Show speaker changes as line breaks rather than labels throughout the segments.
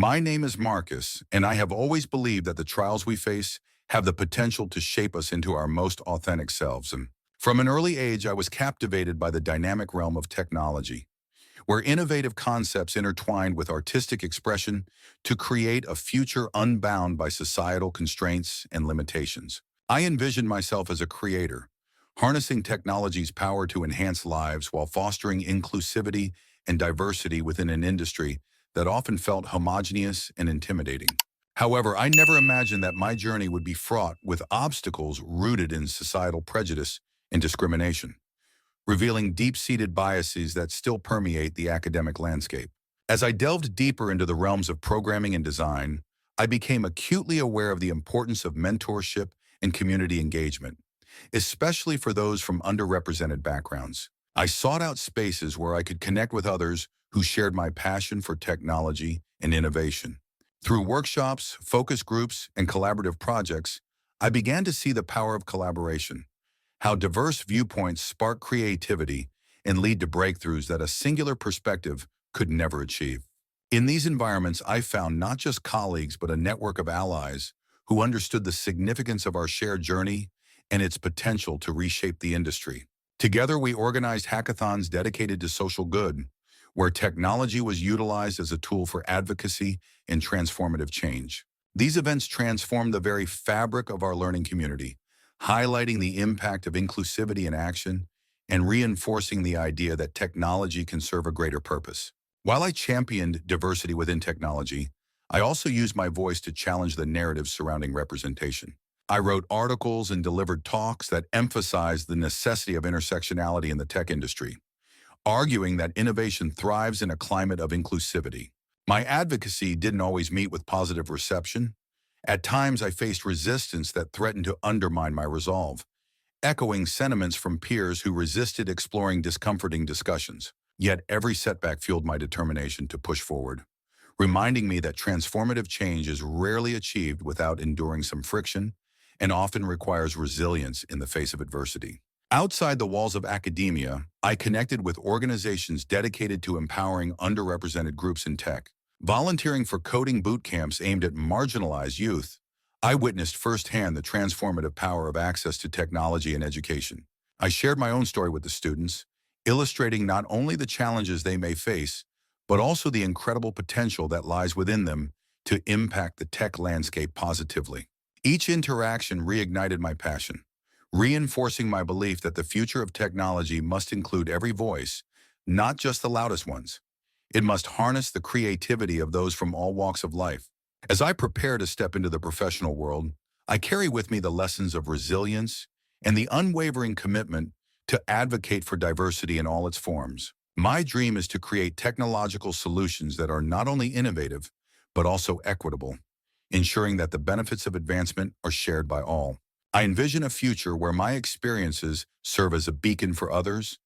My name is Marcus, and I have always believed that the trials we face have the potential to shape us into our most authentic selves. And from an early age, I was captivated by the dynamic realm of technology, where innovative concepts intertwined with artistic expression to create a future unbound by societal constraints and limitations. I envisioned myself as a creator, harnessing technology's power to enhance lives while fostering inclusivity and diversity within an industry that often felt homogeneous and intimidating. However, I never imagined that my journey would be fraught with obstacles rooted in societal prejudice and discrimination, revealing deep-seated biases that still permeate the academic landscape. As I delved deeper into the realms of programming and design, I became acutely aware of the importance of mentorship and community engagement, especially for those from underrepresented backgrounds. I sought out spaces where I could connect with others who shared my passion for technology and innovation. Through workshops, focus groups, and collaborative projects, I began to see the power of collaboration, how diverse viewpoints spark creativity and lead to breakthroughs that a singular perspective could never achieve. In these environments, I found not just colleagues, but a network of allies who understood the significance of our shared journey and its potential to reshape the industry. Together, we organized hackathons dedicated to social good, where technology was utilized as a tool for advocacy and transformative change. These events transformed the very fabric of our learning community, highlighting the impact of inclusivity in action and reinforcing the idea that technology can serve a greater purpose. While I championed diversity within technology, I also used my voice to challenge the narratives surrounding representation. I wrote articles and delivered talks that emphasized the necessity of intersectionality in the tech industry, arguing that innovation thrives in a climate of inclusivity. My advocacy didn't always meet with positive reception. At times, I faced resistance that threatened to undermine my resolve, echoing sentiments from peers who resisted exploring discomforting discussions. Yet every setback fueled my determination to push forward, reminding me that transformative change is rarely achieved without enduring some friction and often requires resilience in the face of adversity. Outside the walls of academia, I connected with organizations dedicated to empowering underrepresented groups in tech. Volunteering for coding boot camps aimed at marginalized youth, I witnessed firsthand the transformative power of access to technology and education. I shared my own story with the students, illustrating not only the challenges they may face, but also the incredible potential that lies within them to impact the tech landscape positively. Each interaction reignited my passion, reinforcing my belief that the future of technology must include every voice, not just the loudest ones. It must harness the creativity of those from all walks of life. As I prepare to step into the professional world, I carry with me the lessons of resilience and the unwavering commitment to advocate for diversity in all its forms. My dream is to create technological solutions that are not only innovative, but also equitable, ensuring that the benefits of advancement are shared by all. I envision a future where my experiences serve as a beacon for others,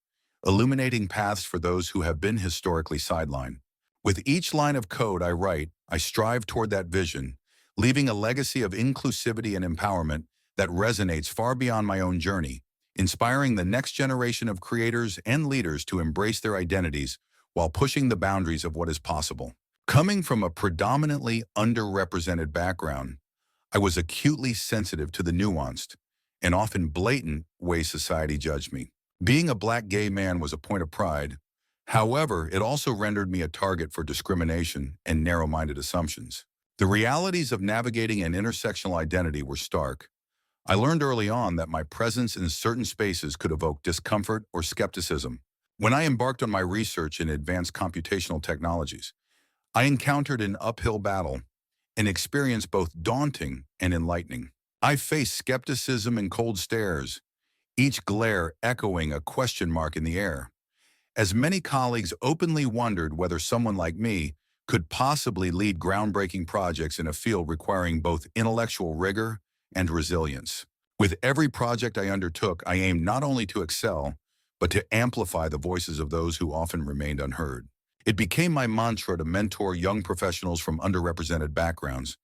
illuminating paths for those who have been historically sidelined. With each line of code I write, I strive toward that vision, leaving a legacy of inclusivity and empowerment that resonates far beyond my own journey, inspiring the next generation of creators and leaders to embrace their identities while pushing the boundaries of what is possible. Coming from a predominantly underrepresented background, I was acutely sensitive to the nuanced and often blatant way society judged me. Being a black gay man was a point of pride. However, it also rendered me a target for discrimination and narrow-minded assumptions. The realities of navigating an intersectional identity were stark. I learned early on that my presence in certain spaces could evoke discomfort or skepticism. When I embarked on my research in advanced computational technologies, I encountered an uphill battle, an experience both daunting and enlightening. I faced skepticism and cold stares, each glare echoing a question mark in the air, as many colleagues openly wondered whether someone like me could possibly lead groundbreaking projects in a field requiring both intellectual rigor and resilience. With every project I undertook, I aimed not only to excel, but to amplify the voices of those who often remained unheard. It became my mantra to mentor young professionals from underrepresented backgrounds,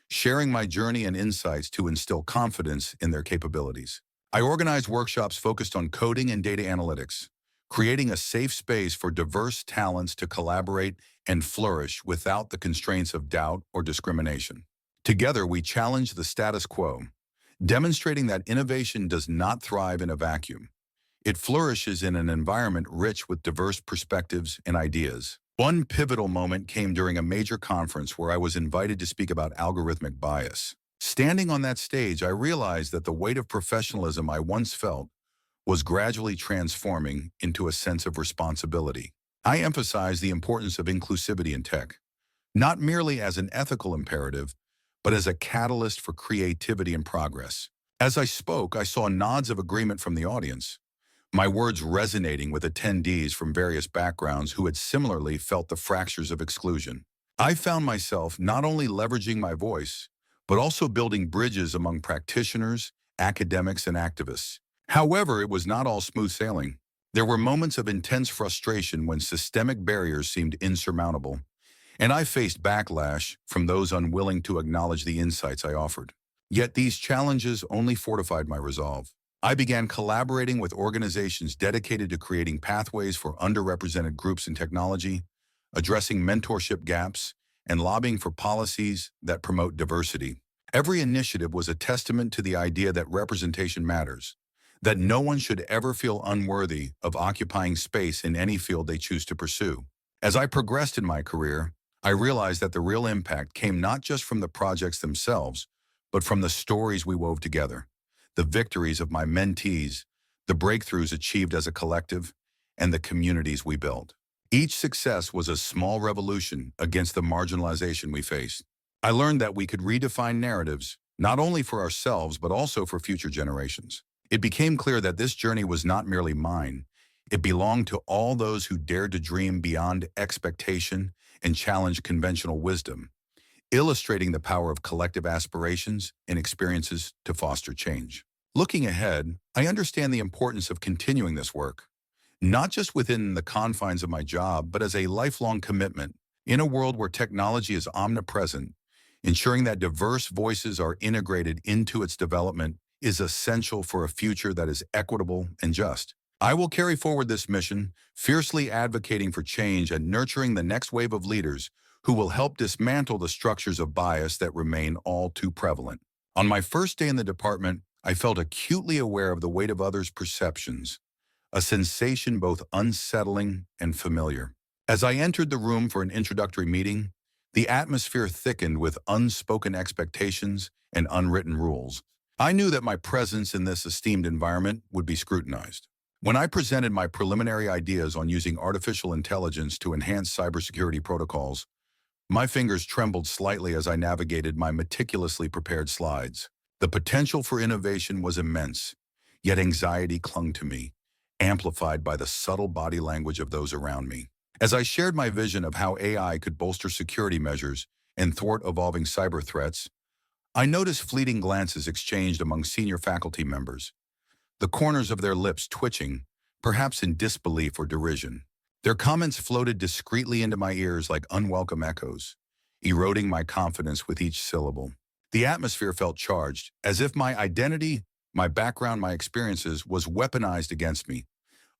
sharing my journey and insights to instill confidence in their capabilities. I organized workshops focused on coding and data analytics, creating a safe space for diverse talents to collaborate and flourish without the constraints of doubt or discrimination. Together, we challenge the status quo, demonstrating that innovation does not thrive in a vacuum. It flourishes in an environment rich with diverse perspectives and ideas. One pivotal moment came during a major conference where I was invited to speak about algorithmic bias. Standing on that stage, I realized that the weight of professionalism I once felt was gradually transforming into a sense of responsibility. I emphasized the importance of inclusivity in tech, not merely as an ethical imperative, but as a catalyst for creativity and progress. As I spoke, I saw nods of agreement from the audience, my words resonating with attendees from various backgrounds who had similarly felt the fractures of exclusion. I found myself not only leveraging my voice, but also building bridges among practitioners, academics, and activists. However, it was not all smooth sailing. There were moments of intense frustration when systemic barriers seemed insurmountable, and I faced backlash from those unwilling to acknowledge the insights I offered. Yet these challenges only fortified my resolve. I began collaborating with organizations dedicated to creating pathways for underrepresented groups in technology, addressing mentorship gaps, and lobbying for policies that promote diversity. Every initiative was a testament to the idea that representation matters, that no one should ever feel unworthy of occupying space in any field they choose to pursue. As I progressed in my career, I realized that the real impact came not just from the projects themselves, but from the stories we wove together, the victories of my mentees, the breakthroughs achieved as a collective, and the communities we built. Each success was a small revolution against the marginalization we faced. I learned that we could redefine narratives, not only for ourselves, but also for future generations. It became clear that this journey was not merely mine. It belonged to all those who dared to dream beyond expectation and challenge conventional wisdom, illustrating the power of collective aspirations and experiences to foster change. Looking ahead, I understand the importance of continuing this work, not just within the confines of my job, but as a lifelong commitment. In a world where technology is omnipresent, ensuring that diverse voices are integrated into its development is essential for a future that is equitable and just. I will carry forward this mission, fiercely advocating for change and nurturing the next wave of leaders who will help dismantle the structures of bias that remain all too prevalent. On my first day in the department, I felt acutely aware of the weight of others' perceptions, a sensation both unsettling and familiar. As I entered the room for an introductory meeting, the atmosphere thickened with unspoken expectations and unwritten rules. I knew that my presence in this esteemed environment would be scrutinized. When I presented my preliminary ideas on using artificial intelligence to enhance cybersecurity protocols, my fingers trembled slightly as I navigated my meticulously prepared slides. The potential for innovation was immense, yet anxiety clung to me, amplified by the subtle body language of those around me. As I shared my vision of how AI could bolster security measures and thwart evolving cyber threats, I noticed fleeting glances exchanged among senior faculty members, the corners of their lips twitching, perhaps in disbelief or derision. Their comments floated discreetly into my ears like unwelcome echoes, eroding my confidence with each syllable. The atmosphere felt charged, as if my identity, my background, my experiences was weaponized against me,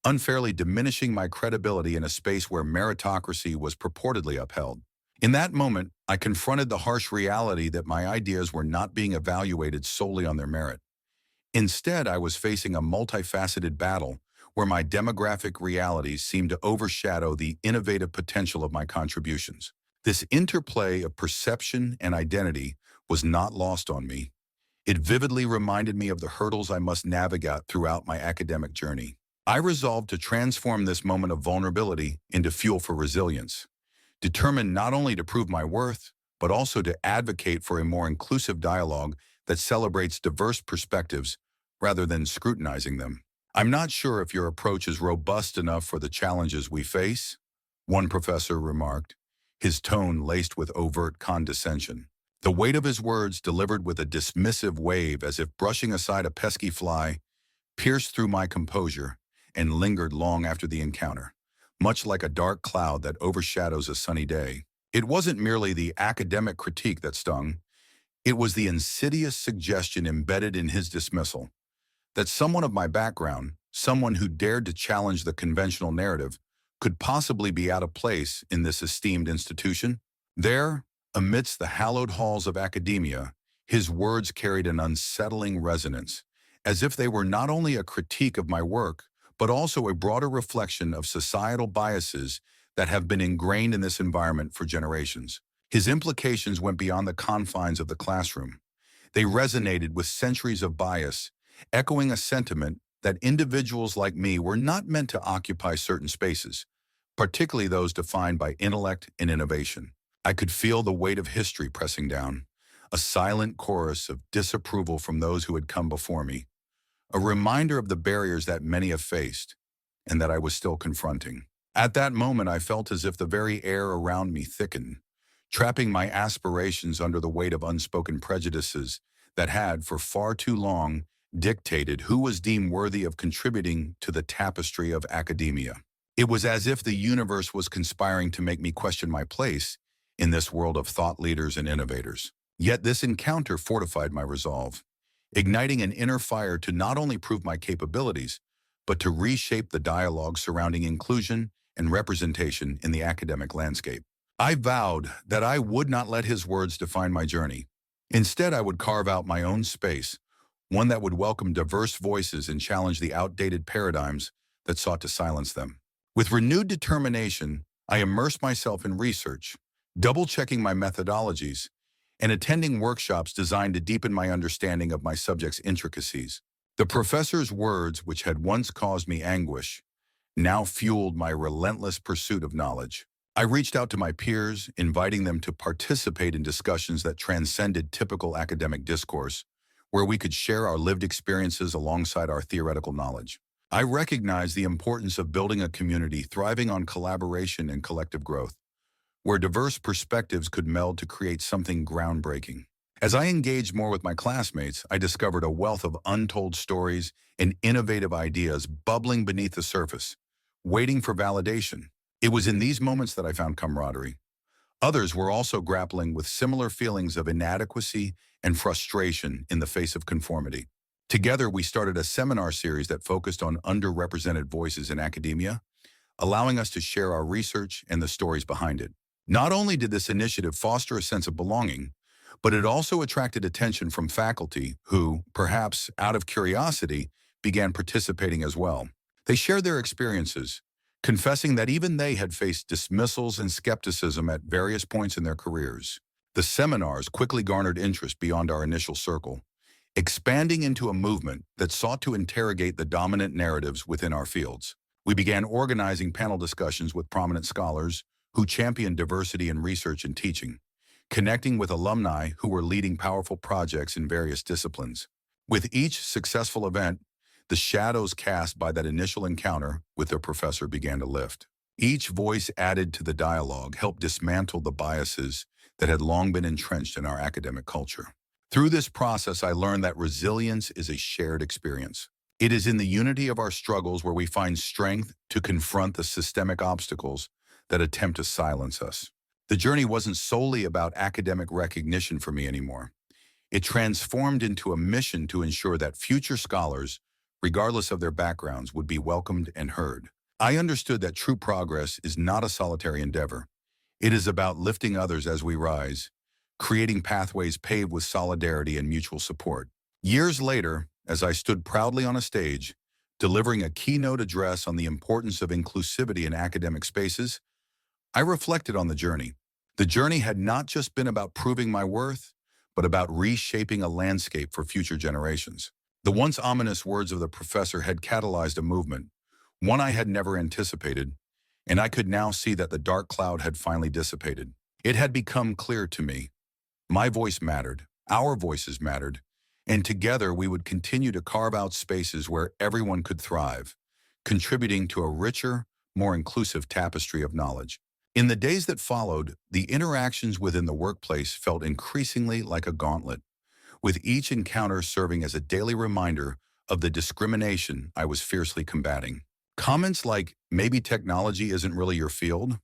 unfairly diminishing my credibility in a space where meritocracy was purportedly upheld. In that moment, I confronted the harsh reality that my ideas were not being evaluated solely on their merit. Instead, I was facing a multifaceted battle where my demographic realities seemed to overshadow the innovative potential of my contributions. This interplay of perception and identity was not lost on me. It vividly reminded me of the hurdles I must navigate throughout my academic journey. I resolved to transform this moment of vulnerability into fuel for resilience, determined not only to prove my worth, but also to advocate for a more inclusive dialogue that celebrates diverse perspectives rather than scrutinizing them. I'm not sure if your approach is robust enough for the challenges we face, one professor remarked, his tone laced with overt condescension. The weight of his words, delivered with a dismissive wave as if brushing aside a pesky fly, pierced through my composure and lingered long after the encounter, much like a dark cloud that overshadows a sunny day. It wasn't merely the academic critique that stung, it was the insidious suggestion embedded in his dismissal that someone of my background, someone who dared to challenge the conventional narrative, could possibly be out of place in this esteemed institution? There, amidst the hallowed halls of academia, his words carried an unsettling resonance, as if they were not only a critique of my work, but also a broader reflection of societal biases that have been ingrained in this environment for generations. His implications went beyond the confines of the classroom. They resonated with centuries of bias, echoing a sentiment that individuals like me were not meant to occupy certain spaces, particularly those defined by intellect and innovation. I could feel the weight of history pressing down, a silent chorus of disapproval from those who had come before me, a reminder of the barriers that many have faced and that I was still confronting. At that moment, I felt as if the very air around me thickened, trapping my aspirations under the weight of unspoken prejudices that had, for far too long, dictated who was deemed worthy of contributing to the tapestry of academia. It was as if the universe was conspiring to make me question my place in this world of thought leaders and innovators. Yet this encounter fortified my resolve, igniting an inner fire to not only prove my capabilities, but to reshape the dialogue surrounding inclusion and representation in the academic landscape. I vowed that I would not let his words define my journey. Instead, I would carve out my own space, one that would welcome diverse voices and challenge the outdated paradigms that sought to silence them. With renewed determination, I immersed myself in research, double-checking my methodologies, and attending workshops designed to deepen my understanding of my subject's intricacies. The professor's words, which had once caused me anguish, now fueled my relentless pursuit of knowledge. I reached out to my peers, inviting them to participate in discussions that transcended typical academic discourse, where we could share our lived experiences alongside our theoretical knowledge. I recognized the importance of building a community thriving on collaboration and collective growth, where diverse perspectives could meld to create something groundbreaking. As I engaged more with my classmates, I discovered a wealth of untold stories and innovative ideas bubbling beneath the surface, waiting for validation. It was in these moments that I found camaraderie. Others were also grappling with similar feelings of inadequacy and frustration in the face of conformity. Together, we started a seminar series that focused on underrepresented voices in academia, allowing us to share our research and the stories behind it. Not only did this initiative foster a sense of belonging, but it also attracted attention from faculty who, perhaps out of curiosity, began participating as well. They shared their experiences, confessing that even they had faced dismissals and skepticism at various points in their careers. The seminars quickly garnered interest beyond our initial circle, expanding into a movement that sought to interrogate the dominant narratives within our fields. We began organizing panel discussions with prominent scholars who championed diversity in research and teaching, connecting with alumni who were leading powerful projects in various disciplines. With each successful event, the shadows cast by that initial encounter with their professor began to lift. Each voice added to the dialogue helped dismantle the biases that had long been entrenched in our academic culture. Through this process, I learned that resilience is a shared experience. It is in the unity of our struggles where we find strength to confront the systemic obstacles that attempt to silence us. The journey wasn't solely about academic recognition for me anymore. It transformed into a mission to ensure that future scholars, regardless of their backgrounds, would be welcomed and heard. I understood that true progress is not a solitary endeavor. It is about lifting others as we rise, creating pathways paved with solidarity and mutual support. Years later, as I stood proudly on a stage, delivering a keynote address on the importance of inclusivity in academic spaces, I reflected on the journey. The journey had not just been about proving my worth, but about reshaping a landscape for future generations. The once ominous words of the professor had catalyzed a movement, one I had never anticipated, and I could now see that the dark cloud had finally dissipated. It had become clear to me. My voice mattered, our voices mattered, and together we would continue to carve out spaces where everyone could thrive, contributing to a richer, more inclusive tapestry of knowledge. In the days that followed, the interactions within the workplace felt increasingly like a gauntlet, with each encounter serving as a daily reminder of the discrimination I was fiercely combating. Comments like, "Maybe technology isn't really your field,"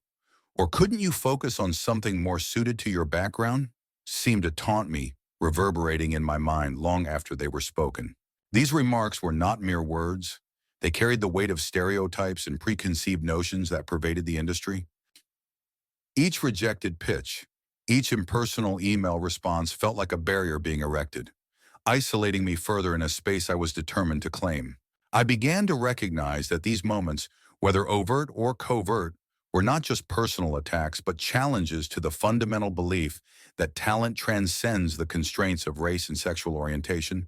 or "Couldn't you focus on something more suited to your background?" seemed to taunt me, reverberating in my mind long after they were spoken. These remarks were not mere words. They carried the weight of stereotypes and preconceived notions that pervaded the industry. Each rejected pitch, each impersonal email response felt like a barrier being erected, isolating me further in a space I was determined to claim. I began to recognize that these moments, whether overt or covert, were not just personal attacks, but challenges to the fundamental belief that talent transcends the constraints of race and sexual orientation.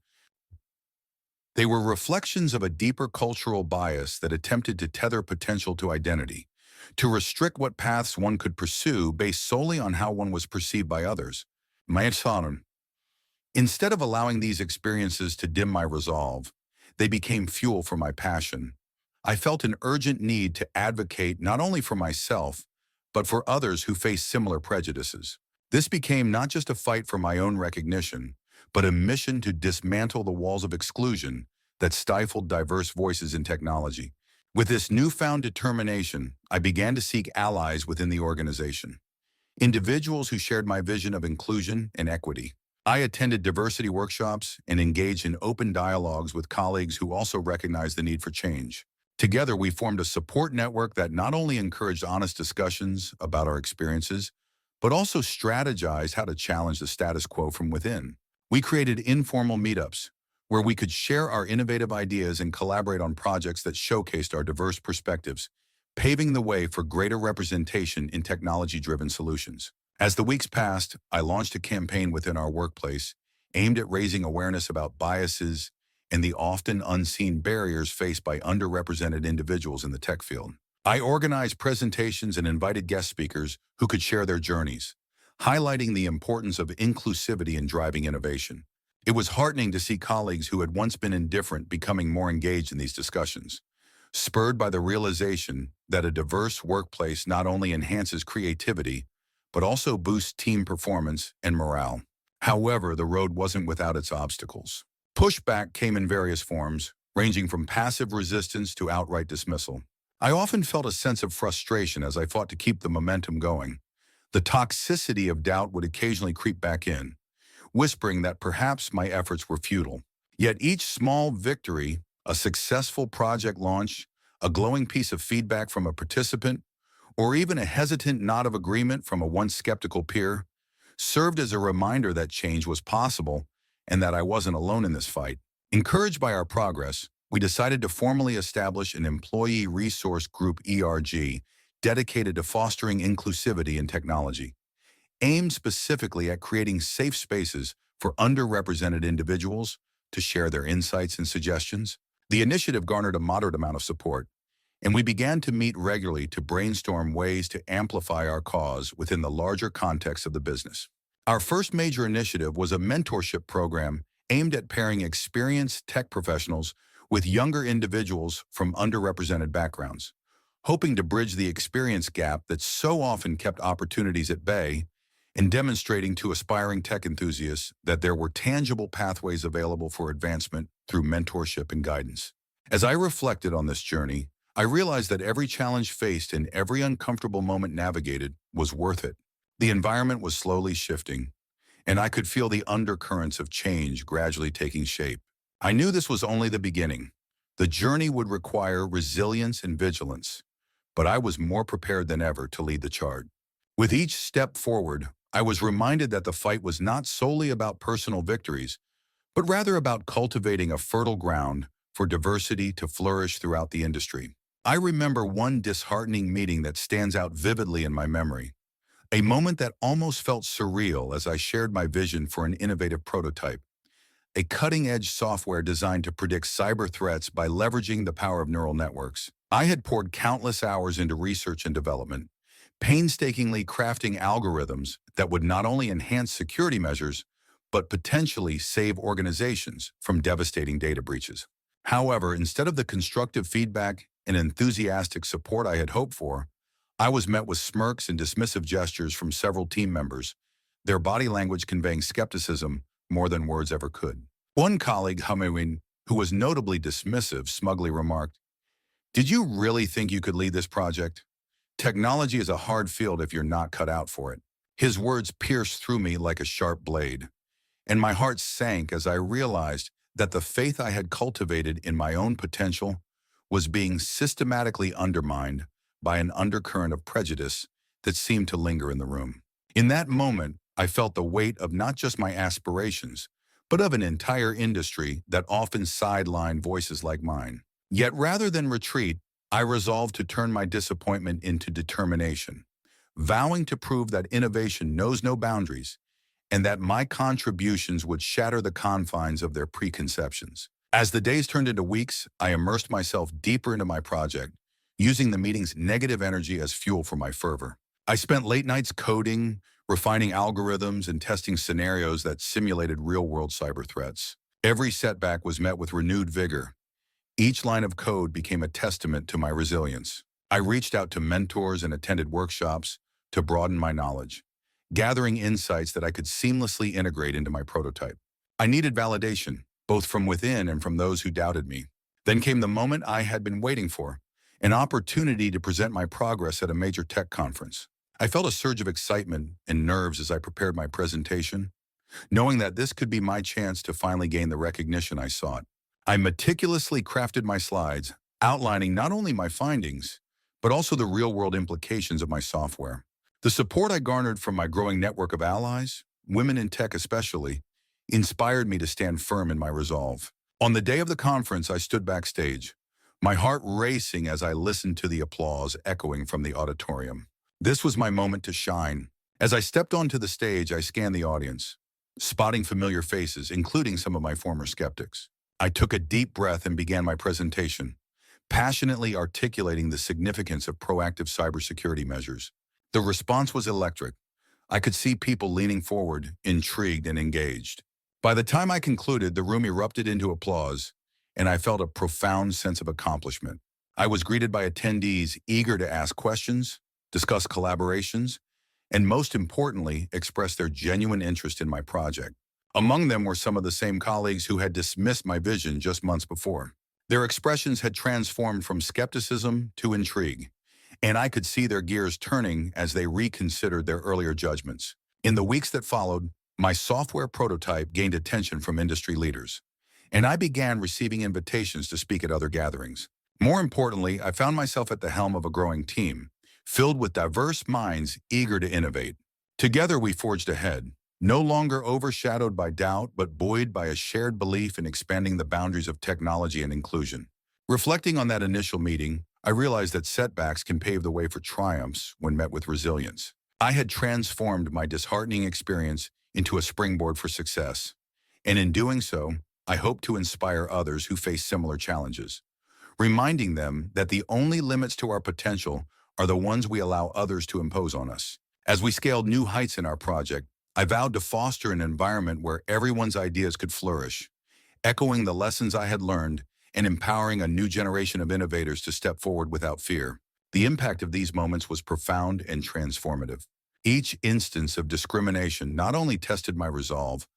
They were reflections of a deeper cultural bias that attempted to tether potential to identity, to restrict what paths one could pursue based solely on how one was perceived by others. Maetsanen. Instead of allowing these experiences to dim my resolve, they became fuel for my passion. I felt an urgent need to advocate not only for myself, but for others who face similar prejudices. This became not just a fight for my own recognition, but a mission to dismantle the walls of exclusion that stifled diverse voices in technology. With this newfound determination, I began to seek allies within the organization, individuals who shared my vision of inclusion and equity. I attended diversity workshops and engaged in open dialogues with colleagues who also recognized the need for change. Together, we formed a support network that not only encouraged honest discussions about our experiences, but also strategized how to challenge the status quo from within. We created informal meetups where we could share our innovative ideas and collaborate on projects that showcased our diverse perspectives, paving the way for greater representation in technology-driven solutions. As the weeks passed, I launched a campaign within our workplace aimed at raising awareness about biases and the often unseen barriers faced by underrepresented individuals in the tech field. I organized presentations and invited guest speakers who could share their journeys, highlighting the importance of inclusivity in driving innovation. It was heartening to see colleagues who had once been indifferent becoming more engaged in these discussions, spurred by the realization that a diverse workplace not only enhances creativity, but also boosts team performance and morale. However, the road wasn't without its obstacles. Pushback came in various forms, ranging from passive resistance to outright dismissal. I often felt a sense of frustration as I fought to keep the momentum going. The toxicity of doubt would occasionally creep back in, whispering that perhaps my efforts were futile. Yet each small victory, a successful project launch, a glowing piece of feedback from a participant, or even a hesitant nod of agreement from a once skeptical peer, served as a reminder that change was possible and that I wasn't alone in this fight. Encouraged by our progress, we decided to formally establish an Employee Resource Group (ERG) dedicated to fostering inclusivity in technology, aimed specifically at creating safe spaces for underrepresented individuals to share their insights and suggestions. The initiative garnered a moderate amount of support, and we began to meet regularly to brainstorm ways to amplify our cause within the larger context of the business. Our first major initiative was a mentorship program aimed at pairing experienced tech professionals with younger individuals from underrepresented backgrounds, hoping to bridge the experience gap that so often kept opportunities at bay and demonstrating to aspiring tech enthusiasts that there were tangible pathways available for advancement through mentorship and guidance. As I reflected on this journey, I realized that every challenge faced and every uncomfortable moment navigated was worth it. The environment was slowly shifting, and I could feel the undercurrents of change gradually taking shape. I knew this was only the beginning. The journey would require resilience and vigilance, but I was more prepared than ever to lead the charge. With each step forward, I was reminded that the fight was not solely about personal victories, but rather about cultivating a fertile ground for diversity to flourish throughout the industry. I remember one disheartening meeting that stands out vividly in my memory, a moment that almost felt surreal as I shared my vision for an innovative prototype, a cutting-edge software designed to predict cyber threats by leveraging the power of neural networks. I had poured countless hours into research and development, painstakingly crafting algorithms that would not only enhance security measures, but potentially save organizations from devastating data breaches. However, instead of the constructive feedback and enthusiastic support I had hoped for, I was met with smirks and dismissive gestures from several team members, their body language conveying skepticism more than words ever could. One colleague, Hamewin, who was notably dismissive, smugly remarked, "Did you really think you could lead this project? Technology is a hard field if you're not cut out for it." His words pierced through me like a sharp blade, and my heart sank as I realized that the faith I had cultivated in my own potential was being systematically undermined by an undercurrent of prejudice that seemed to linger in the room. In that moment, I felt the weight of not just my aspirations, but of an entire industry that often sidelined voices like mine. Yet rather than retreat, I resolved to turn my disappointment into determination, vowing to prove that innovation knows no boundaries and that my contributions would shatter the confines of their preconceptions. As the days turned into weeks, I immersed myself deeper into my project, using the meeting's negative energy as fuel for my fervor. I spent late nights coding, refining algorithms, and testing scenarios that simulated real-world cyber threats. Every setback was met with renewed vigor. Each line of code became a testament to my resilience. I reached out to mentors and attended workshops to broaden my knowledge, gathering insights that I could seamlessly integrate into my prototype. I needed validation, both from within and from those who doubted me. Then came the moment I had been waiting for, an opportunity to present my progress at a major tech conference. I felt a surge of excitement and nerves as I prepared my presentation, knowing that this could be my chance to finally gain the recognition I sought. I meticulously crafted my slides, outlining not only my findings, but also the real-world implications of my software. The support I garnered from my growing network of allies, women in tech especially, inspired me to stand firm in my resolve. On the day of the conference, I stood backstage, my heart racing as I listened to the applause echoing from the auditorium. This was my moment to shine. As I stepped onto the stage, I scanned the audience, spotting familiar faces, including some of my former skeptics. I took a deep breath and began my presentation, passionately articulating the significance of proactive cybersecurity measures. The response was electric. I could see people leaning forward, intrigued and engaged. By the time I concluded, the room erupted into applause, and I felt a profound sense of accomplishment. I was greeted by attendees eager to ask questions, discuss collaborations, and most importantly, express their genuine interest in my project. Among them were some of the same colleagues who had dismissed my vision just months before. Their expressions had transformed from skepticism to intrigue, and I could see their gears turning as they reconsidered their earlier judgments. In the weeks that followed, my software prototype gained attention from industry leaders, and I began receiving invitations to speak at other gatherings. More importantly, I found myself at the helm of a growing team, filled with diverse minds eager to innovate. Together we forged ahead, no longer overshadowed by doubt, but buoyed by a shared belief in expanding the boundaries of technology and inclusion. Reflecting on that initial meeting, I realized that setbacks can pave the way for triumphs when met with resilience. I had transformed my disheartening experience into a springboard for success, and in doing so, I hope to inspire others who face similar challenges, reminding them that the only limits to our potential are the ones we allow others to impose on us. As we scaled new heights in our project, I vowed to foster an environment where everyone's ideas could flourish, echoing the lessons I had learned and empowering a new generation of innovators to step forward without fear. The impact of these moments was profound and transformative. Each instance of discrimination not only tested my resolve,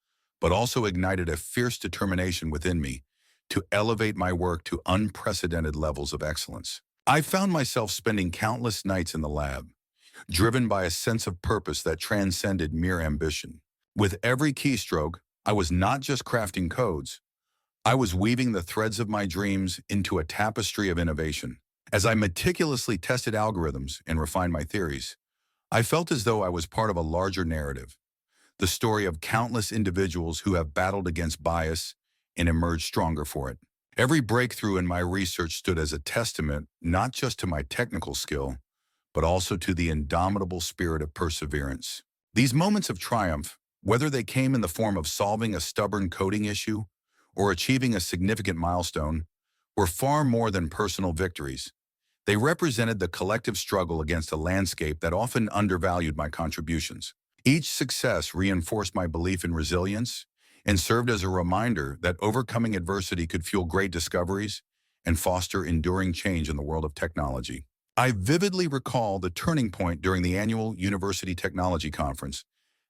but also ignited a fierce determination within me to elevate my work to unprecedented levels of excellence. I found myself spending countless nights in the lab, driven by a sense of purpose that transcended mere ambition. With every keystroke, I was not just crafting codes, I was weaving the threads of my dreams into a tapestry of innovation. As I meticulously tested algorithms and refined my theories, I felt as though I was part of a larger narrative, the story of countless individuals who have battled against bias and emerged stronger for it. Every breakthrough in my research stood as a testament not just to my technical skill, but also to the indomitable spirit of perseverance. These moments of triumph, whether they came in the form of solving a stubborn coding issue or achieving a significant milestone, were far more than personal victories. They represented the collective struggle against a landscape that often undervalued my contributions. Each success reinforced my belief in resilience and served as a reminder that overcoming adversity could fuel great discoveries and foster enduring change in the world of technology. I vividly recall the turning point during the annual University Technology Conference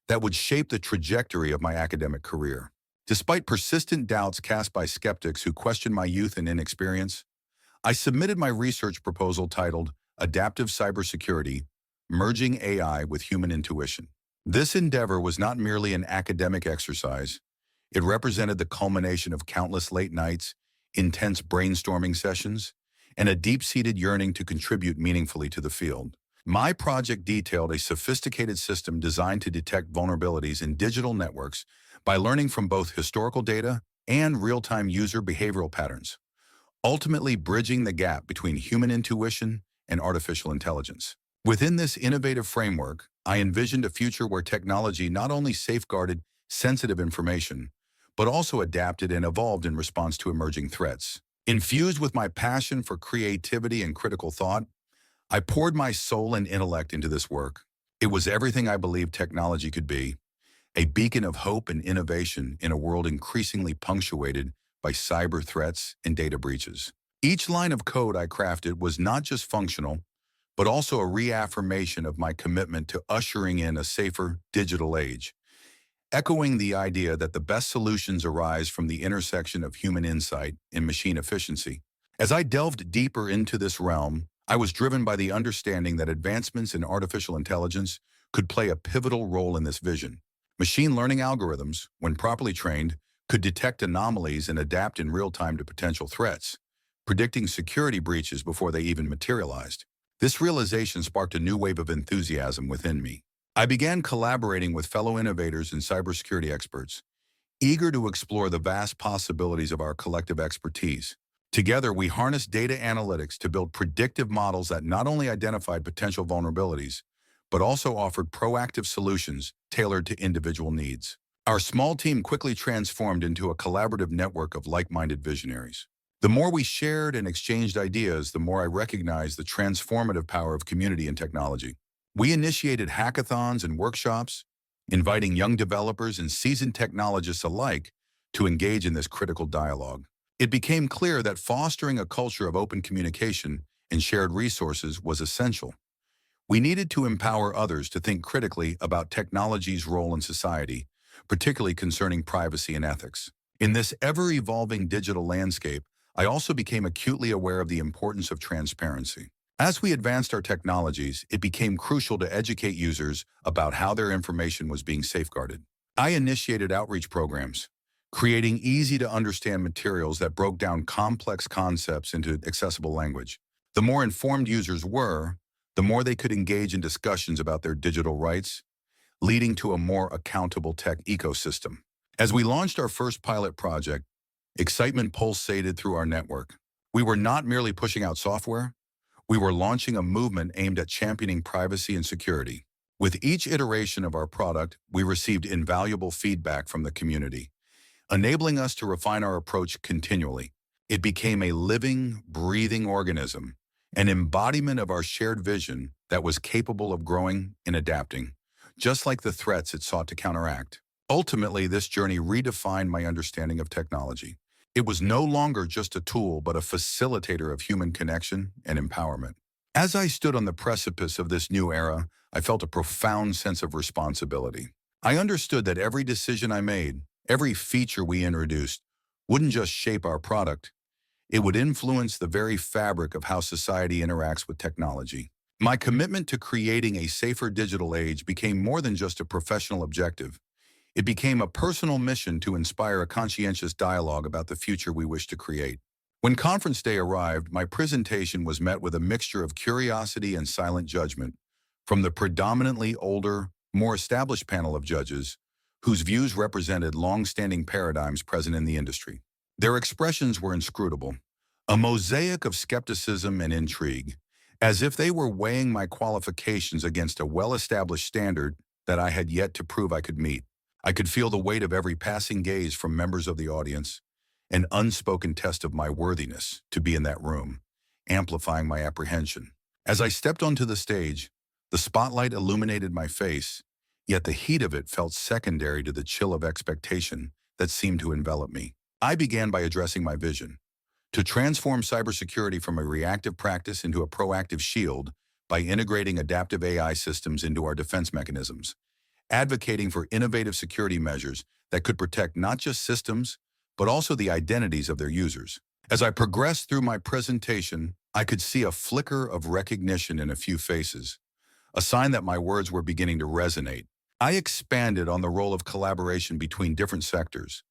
that would shape the trajectory of my academic career. Despite persistent doubts cast by skeptics who questioned my youth and inexperience, I submitted my research proposal titled Adaptive Cybersecurity, Merging AI with Human Intuition. This endeavor was not merely an academic exercise. It represented the culmination of countless late nights, intense brainstorming sessions, and a deep-seated yearning to contribute meaningfully to the field. My project detailed a sophisticated system designed to detect vulnerabilities in digital networks by learning from both historical data and real-time user behavioral patterns, ultimately bridging the gap between human intuition and artificial intelligence. Within this innovative framework, I envisioned a future where technology not only safeguarded sensitive information, but also adapted and evolved in response to emerging threats. Infused with my passion for creativity and critical thought, I poured my soul and intellect into this work. It was everything I believed technology could be, a beacon of hope and innovation in a world increasingly punctuated by cyber threats and data breaches. Each line of code I crafted was not just functional, but also a reaffirmation of my commitment to ushering in a safer digital age, echoing the idea that the best solutions arise from the intersection of human insight and machine efficiency. As I delved deeper into this realm, I was driven by the understanding that advancements in artificial intelligence could play a pivotal role in this vision. Machine learning algorithms, when properly trained, could detect anomalies and adapt in real time to potential threats, predicting security breaches before they even materialized. This realization sparked a new wave of enthusiasm within me. I began collaborating with fellow innovators and cybersecurity experts, eager to explore the vast possibilities of our collective expertise. Together, we harnessed data analytics to build predictive models that not only identified potential vulnerabilities, but also offered proactive solutions tailored to individual needs. Our small team quickly transformed into a collaborative network of like-minded visionaries. The more we shared and exchanged ideas, the more I recognized the transformative power of community and technology. We initiated hackathons and workshops, inviting young developers and seasoned technologists alike to engage in this critical dialogue. It became clear that fostering a culture of open communication and shared resources was essential. We needed to empower others to think critically about technology's role in society, particularly concerning privacy and ethics. In this ever-evolving digital landscape, I also became acutely aware of the importance of transparency. As we advanced our technologies, it became crucial to educate users about how their information was being safeguarded. I initiated outreach programs, creating easy-to-understand materials that broke down complex concepts into accessible language. The more informed users were, the more they could engage in discussions about their digital rights, leading to a more accountable tech ecosystem. As we launched our first pilot project, excitement pulsated through our network. We were not merely pushing out software, we were launching a movement aimed at championing privacy and security. With each iteration of our product, we received invaluable feedback from the community, enabling us to refine our approach continually. It became a living, breathing organism, an embodiment of our shared vision that was capable of growing and adapting, just like the threats it sought to counteract. Ultimately, this journey redefined my understanding of technology. It was no longer just a tool, but a facilitator of human connection and empowerment. As I stood on the precipice of this new era, I felt a profound sense of responsibility. I understood that every decision I made, every feature we introduced, wouldn't just shape our product, it would influence the very fabric of how society interacts with technology. My commitment to creating a safer digital age became more than just a professional objective. It became a personal mission to inspire a conscientious dialogue about the future we wish to create. When conference day arrived, my presentation was met with a mixture of curiosity and silent judgment from the predominantly older, more established panel of judges whose views represented long-standing paradigms present in the industry. Their expressions were inscrutable, a mosaic of skepticism and intrigue, as if they were weighing my qualifications against a well-established standard that I had yet to prove I could meet. I could feel the weight of every passing gaze from members of the audience, an unspoken test of my worthiness to be in that room, amplifying my apprehension. As I stepped onto the stage, the spotlight illuminated my face, yet the heat of it felt secondary to the chill of expectation that seemed to envelop me. I began by addressing my vision: to transform cybersecurity from a reactive practice into a proactive shield by integrating adaptive AI systems into our defense mechanisms, advocating for innovative security measures that could protect not just systems, but also the identities of their users. As I progressed through my presentation, I could see a flicker of recognition in a few faces, a sign that my words were beginning to resonate. I expanded on the role of collaboration between different sectors,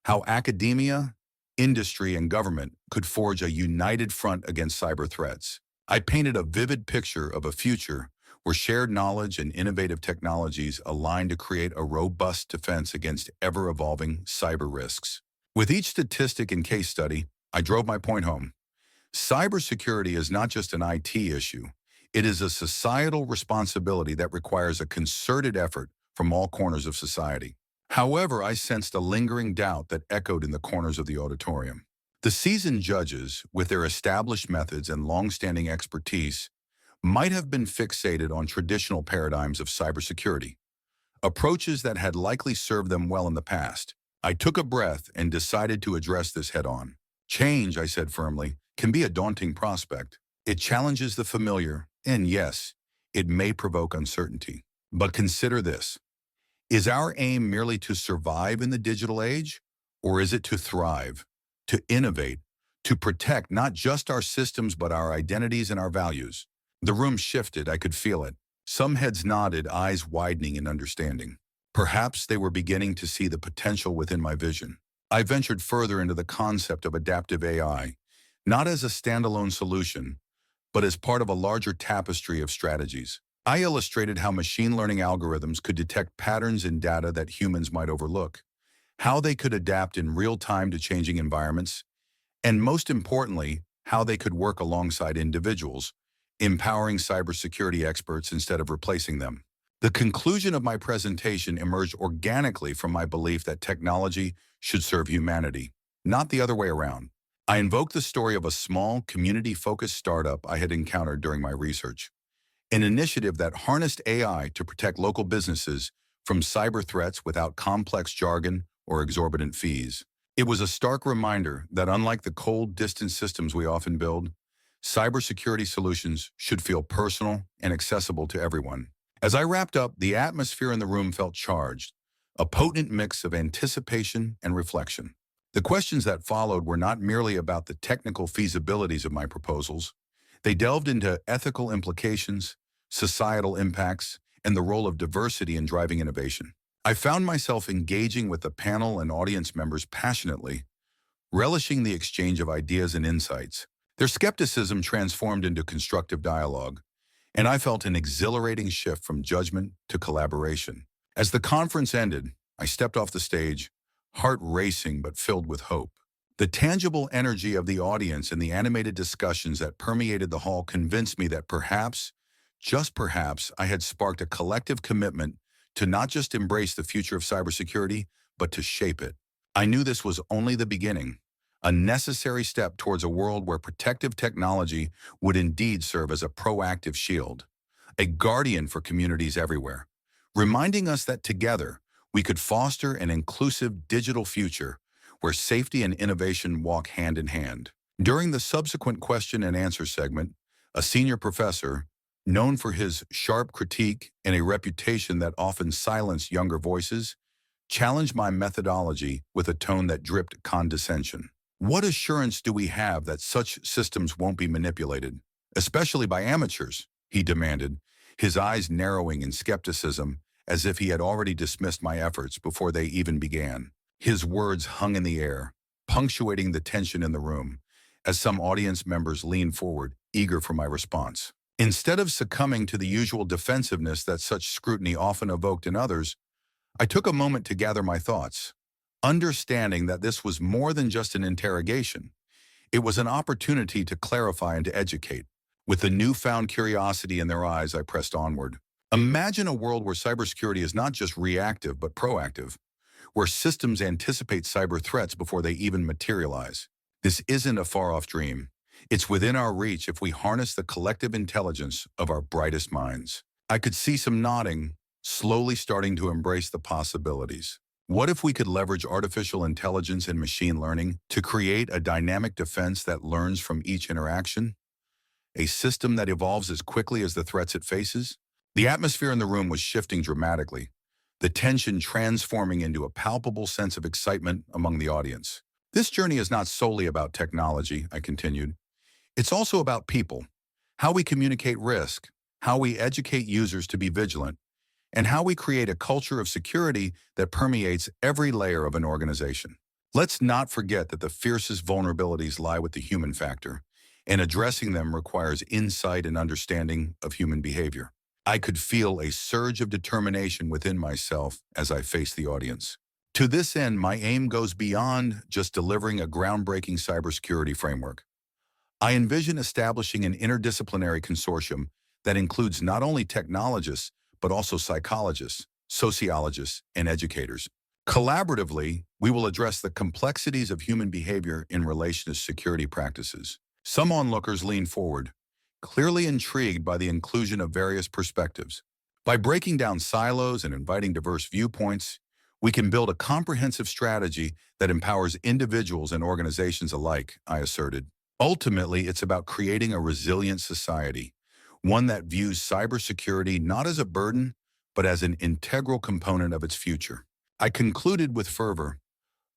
how academia, industry, and government could forge a united front against cyber threats. I painted a vivid picture of a future where shared knowledge and innovative technologies align to create a robust defense against ever-evolving cyber risks. With each statistic and case study, I drove my point home. Cybersecurity is not just an IT issue. It is a societal responsibility that requires a concerted effort from all corners of society. However, I sensed a lingering doubt that echoed in the corners of the auditorium. The seasoned judges, with their established methods and long-standing expertise, might have been fixated on traditional paradigms of cybersecurity, approaches that had likely served them well in the past. I took a breath and decided to address this head-on. Change, I said firmly, can be a daunting prospect. It challenges the familiar, and yes, it may provoke uncertainty. But consider this. Is our aim merely to survive in the digital age? Or is it to thrive, to innovate, to protect not just our systems but our identities and our values? The room shifted, I could feel it. Some heads nodded, eyes widening in understanding. Perhaps they were beginning to see the potential within my vision. I ventured further into the concept of adaptive AI, not as a standalone solution, but as part of a larger tapestry of strategies. I illustrated how machine learning algorithms could detect patterns in data that humans might overlook, how they could adapt in real time to changing environments, and most importantly, how they could work alongside individuals, empowering cybersecurity experts instead of replacing them. The conclusion of my presentation emerged organically from my belief that technology should serve humanity, not the other way around. I invoked the story of a small, community-focused startup I had encountered during my research, an initiative that harnessed AI to protect local businesses from cyber threats without complex jargon or exorbitant fees. It was a stark reminder that unlike the cold, distant systems we often build, cybersecurity solutions should feel personal and accessible to everyone. As I wrapped up, the atmosphere in the room felt charged, a potent mix of anticipation and reflection. The questions that followed were not merely about the technical feasibilities of my proposals. They delved into ethical implications, societal impacts, and the role of diversity in driving innovation. I found myself engaging with the panel and audience members passionately, relishing the exchange of ideas and insights. Their skepticism transformed into constructive dialogue, and I felt an exhilarating shift from judgment to collaboration. As the conference ended, I stepped off the stage, heart racing but filled with hope. The tangible energy of the audience and the animated discussions that permeated the hall convinced me that perhaps, just perhaps, I had sparked a collective commitment to not just embrace the future of cybersecurity, but to shape it. I knew this was only the beginning, a necessary step towards a world where protective technology would indeed serve as a proactive shield, a guardian for communities everywhere, reminding us that together we could foster an inclusive digital future where safety and innovation walk hand in hand. During the subsequent question and answer segment, a senior professor, known for his sharp critique and a reputation that often silenced younger voices, challenged my methodology with a tone that dripped condescension. What assurance do we have that such systems won't be manipulated, especially by amateurs? He demanded, his eyes narrowing in skepticism as if he had already dismissed my efforts before they even began. His words hung in the air, punctuating the tension in the room, as some audience members leaned forward, eager for my response. Instead of succumbing to the usual defensiveness that such scrutiny often evoked in others, I took a moment to gather my thoughts, understanding that this was more than just an interrogation. It was an opportunity to clarify and to educate. With the newfound curiosity in their eyes, I pressed onward. Imagine a world where cybersecurity is not just reactive but proactive, where systems anticipate cyber threats before they even materialize. This isn't a far-off dream. It's within our reach if we harness the collective intelligence of our brightest minds. I could see some nodding, slowly starting to embrace the possibilities. What if we could leverage artificial intelligence and machine learning to create a dynamic defense that learns from each interaction? A system that evolves as quickly as the threats it faces? The atmosphere in the room was shifting dramatically, the tension transforming into a palpable sense of excitement among the audience. This journey is not solely about technology, I continued. It's also about people, how we communicate risk, how we educate users to be vigilant, and how we create a culture of security that permeates every layer of an organization. Let's not forget that the fiercest vulnerabilities lie with the human factor, and addressing them requires insight and understanding of human behavior. I could feel a surge of determination within myself as I faced the audience. To this end, my aim goes beyond just delivering a groundbreaking cybersecurity framework. I envision establishing an interdisciplinary consortium that includes not only technologists, but also psychologists, sociologists, and educators. Collaboratively, we will address the complexities of human behavior in relation to security practices. Some onlookers lean forward, clearly intrigued by the inclusion of various perspectives. By breaking down silos and inviting diverse viewpoints, we can build a comprehensive strategy that empowers individuals and organizations alike, I asserted. Ultimately, it's about creating a resilient society, one that views cybersecurity not as a burden, but as an integral component of its future. I concluded with fervor,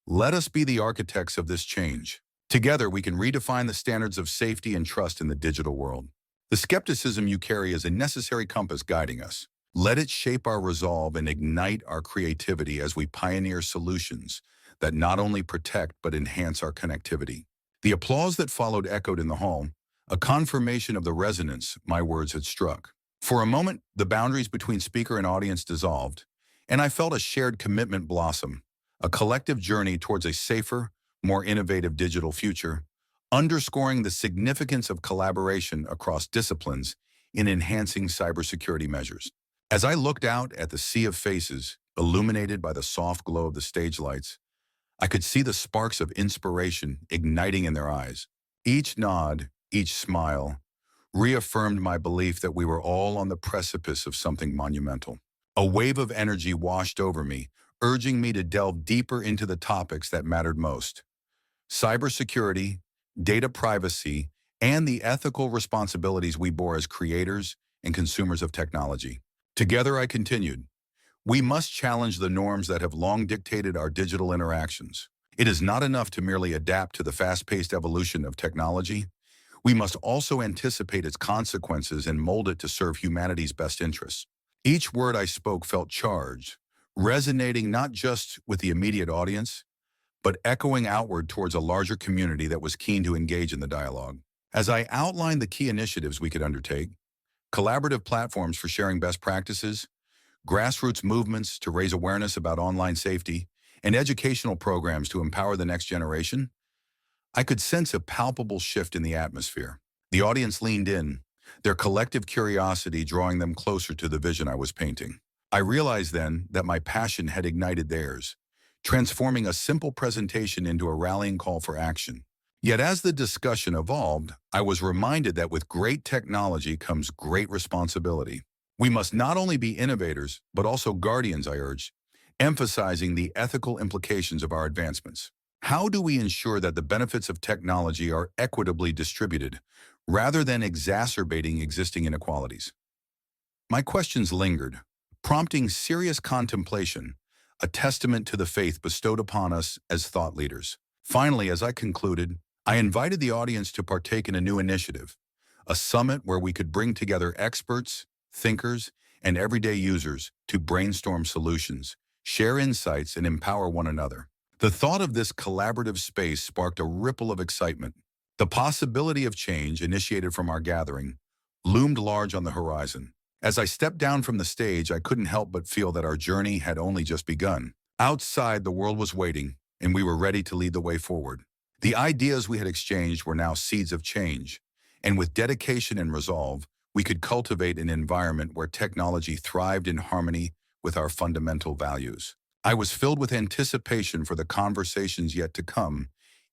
let us be the architects of this change. Together, we can redefine the standards of safety and trust in the digital world. The skepticism you carry is a necessary compass guiding us. Let it shape our resolve and ignite our creativity as we pioneer solutions that not only protect but enhance our connectivity. The applause that followed echoed in the hall, a confirmation of the resonance my words had struck. For a moment, the boundaries between speaker and audience dissolved, and I felt a shared commitment blossom, a collective journey towards a safer, more innovative digital future, underscoring the significance of collaboration across disciplines in enhancing cybersecurity measures. As I looked out at the sea of faces, illuminated by the soft glow of the stage lights, I could see the sparks of inspiration igniting in their eyes. Each nod, each smile, reaffirmed my belief that we were all on the precipice of something monumental. A wave of energy washed over me, urging me to delve deeper into the topics that mattered most: cybersecurity, data privacy, and the ethical responsibilities we bore as creators and consumers of technology. Together, I continued, we must challenge the norms that have long dictated our digital interactions. It is not enough to merely adapt to the fast-paced evolution of technology. We must also anticipate its consequences and mold it to serve humanity's best interests. Each word I spoke felt charged, resonating not just with the immediate audience, but echoing outward towards a larger community that was keen to engage in the dialogue. As I outlined the key initiatives we could undertake, collaborative platforms for sharing best practices, grassroots movements to raise awareness about online safety, and educational programs to empower the next generation, I could sense a palpable shift in the atmosphere. The audience leaned in, their collective curiosity drawing them closer to the vision I was painting. I realized then that my passion had ignited theirs, transforming a simple presentation into a rallying call for action. Yet as the discussion evolved, I was reminded that with great technology comes great responsibility. We must not only be innovators, but also guardians, I urged, emphasizing the ethical implications of our advancements. How do we ensure that the benefits of technology are equitably distributed, rather than exacerbating existing inequalities? My questions lingered, prompting serious contemplation, a testament to the faith bestowed upon us as thought leaders. Finally, as I concluded, I invited the audience to partake in a new initiative, a summit where we could bring together experts, thinkers, and everyday users to brainstorm solutions, share insights, and empower one another. The thought of this collaborative space sparked a ripple of excitement. The possibility of change initiated from our gathering loomed large on the horizon. As I stepped down from the stage, I couldn't help but feel that our journey had only just begun. Outside, the world was waiting, and we were ready to lead the way forward. The ideas we had exchanged were now seeds of change, and with dedication and resolve, we could cultivate an environment where technology thrived in harmony with our fundamental values. I was filled with anticipation for the conversations yet to come,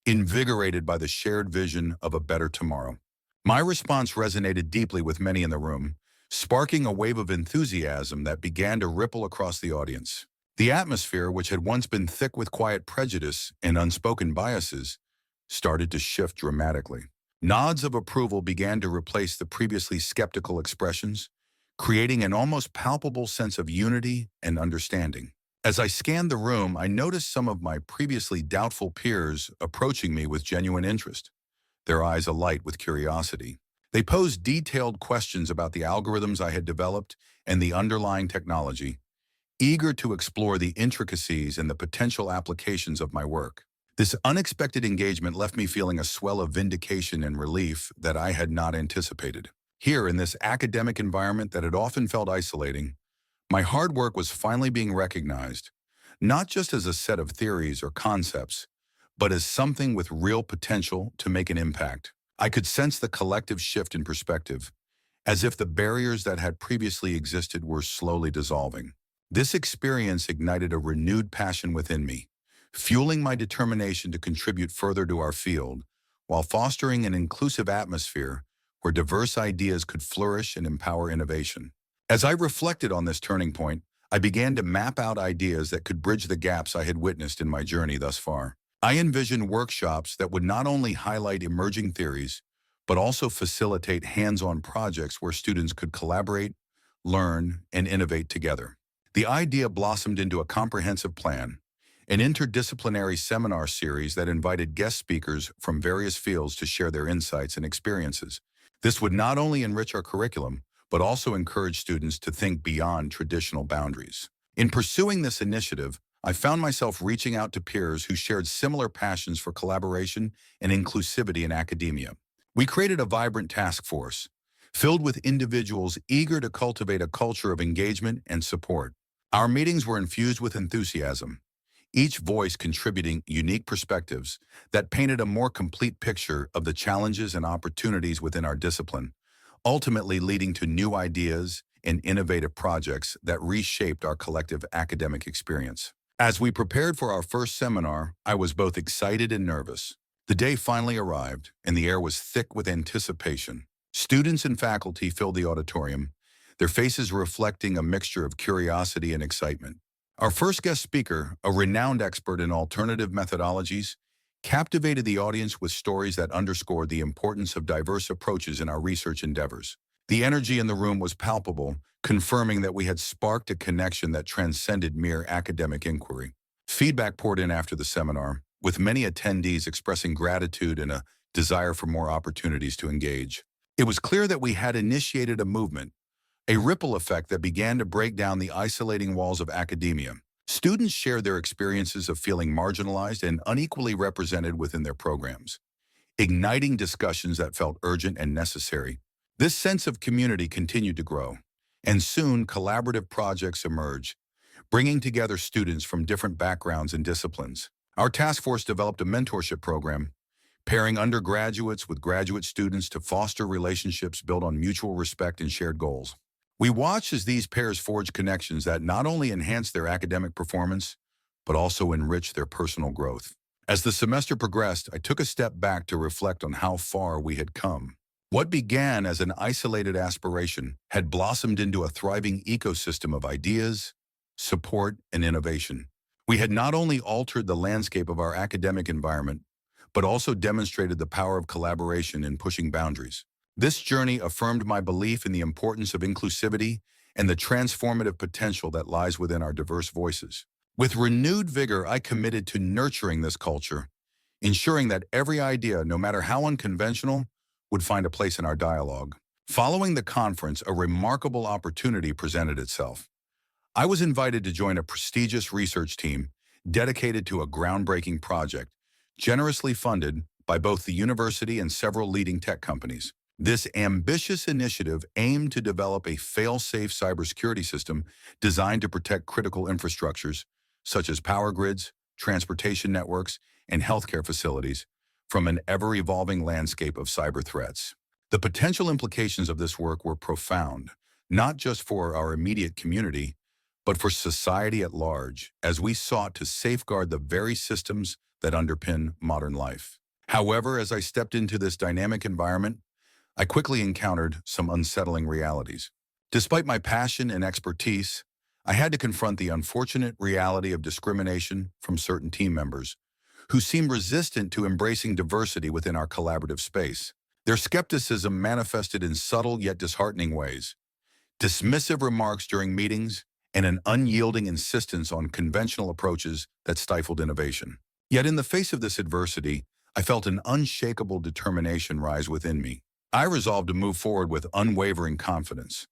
invigorated by the shared vision of a better tomorrow. My response resonated deeply with many in the room, sparking a wave of enthusiasm that began to ripple across the audience. The atmosphere, which had once been thick with quiet prejudice and unspoken biases, started to shift dramatically. Nods of approval began to replace the previously skeptical expressions, creating an almost palpable sense of unity and understanding. As I scanned the room, I noticed some of my previously doubtful peers approaching me with genuine interest, their eyes alight with curiosity. They posed detailed questions about the algorithms I had developed and the underlying technology, eager to explore the intricacies and the potential applications of my work. This unexpected engagement left me feeling a swell of vindication and relief that I had not anticipated. Here, in this academic environment that had often felt isolating, my hard work was finally being recognized, not just as a set of theories or concepts, but as something with real potential to make an impact. I could sense the collective shift in perspective, as if the barriers that had previously existed were slowly dissolving. This experience ignited a renewed passion within me, fueling my determination to contribute further to our field, while fostering an inclusive atmosphere where diverse ideas could flourish and empower innovation. As I reflected on this turning point, I began to map out ideas that could bridge the gaps I had witnessed in my journey thus far. I envisioned workshops that would not only highlight emerging theories, but also facilitate hands-on projects where students could collaborate, learn, and innovate together. The idea blossomed into a comprehensive plan, an interdisciplinary seminar series that invited guest speakers from various fields to share their insights and experiences. This would not only enrich our curriculum, but also encourage students to think beyond traditional boundaries. In pursuing this initiative, I found myself reaching out to peers who shared similar passions for collaboration and inclusivity in academia. We created a vibrant task force, filled with individuals eager to cultivate a culture of engagement and support. Our meetings were infused with enthusiasm, each voice contributing unique perspectives that painted a more complete picture of the challenges and opportunities within our discipline, ultimately leading to new ideas and innovative projects that reshaped our collective academic experience. As we prepared for our first seminar, I was both excited and nervous. The day finally arrived, and the air was thick with anticipation. Students and faculty filled the auditorium, their faces reflecting a mixture of curiosity and excitement. Our first guest speaker, a renowned expert in alternative methodologies, captivated the audience with stories that underscored the importance of diverse approaches in our research endeavors. The energy in the room was palpable, confirming that we had sparked a connection that transcended mere academic inquiry. Feedback poured in after the seminar, with many attendees expressing gratitude and a desire for more opportunities to engage. It was clear that we had initiated a movement, a ripple effect that began to break down the isolating walls of academia. Students shared their experiences of feeling marginalized and unequally represented within their programs, igniting discussions that felt urgent and necessary. This sense of community continued to grow, and soon collaborative projects emerged, bringing together students from different backgrounds and disciplines. Our task force developed a mentorship program, pairing undergraduates with graduate students to foster relationships built on mutual respect and shared goals. We watched as these pairs forged connections that not only enhanced their academic performance, but also enriched their personal growth. As the semester progressed, I took a step back to reflect on how far we had come. What began as an isolated aspiration had blossomed into a thriving ecosystem of ideas, support, and innovation. We had not only altered the landscape of our academic environment, but also demonstrated the power of collaboration in pushing boundaries. This journey affirmed my belief in the importance of inclusivity and the transformative potential that lies within our diverse voices. With renewed vigor, I committed to nurturing this culture, ensuring that every idea, no matter how unconventional, would find a place in our dialogue. Following the conference, a remarkable opportunity presented itself. I was invited to join a prestigious research team dedicated to a groundbreaking project, generously funded by both the university and several leading tech companies. This ambitious initiative aimed to develop a fail-safe cybersecurity system designed to protect critical infrastructures, such as power grids, transportation networks, and healthcare facilities, from an ever-evolving landscape of cyber threats. The potential implications of this work were profound, not just for our immediate community, but for society at large, as we sought to safeguard the very systems that underpin modern life. However, as I stepped into this dynamic environment, I quickly encountered some unsettling realities. Despite my passion and expertise, I had to confront the unfortunate reality of discrimination from certain team members who seemed resistant to embracing diversity within our collaborative space. Their skepticism manifested in subtle yet disheartening ways: dismissive remarks during meetings and an unyielding insistence on conventional approaches that stifled innovation. Yet in the face of this adversity, I felt an unshakable determination rise within me. I resolved to move forward with unwavering confidence,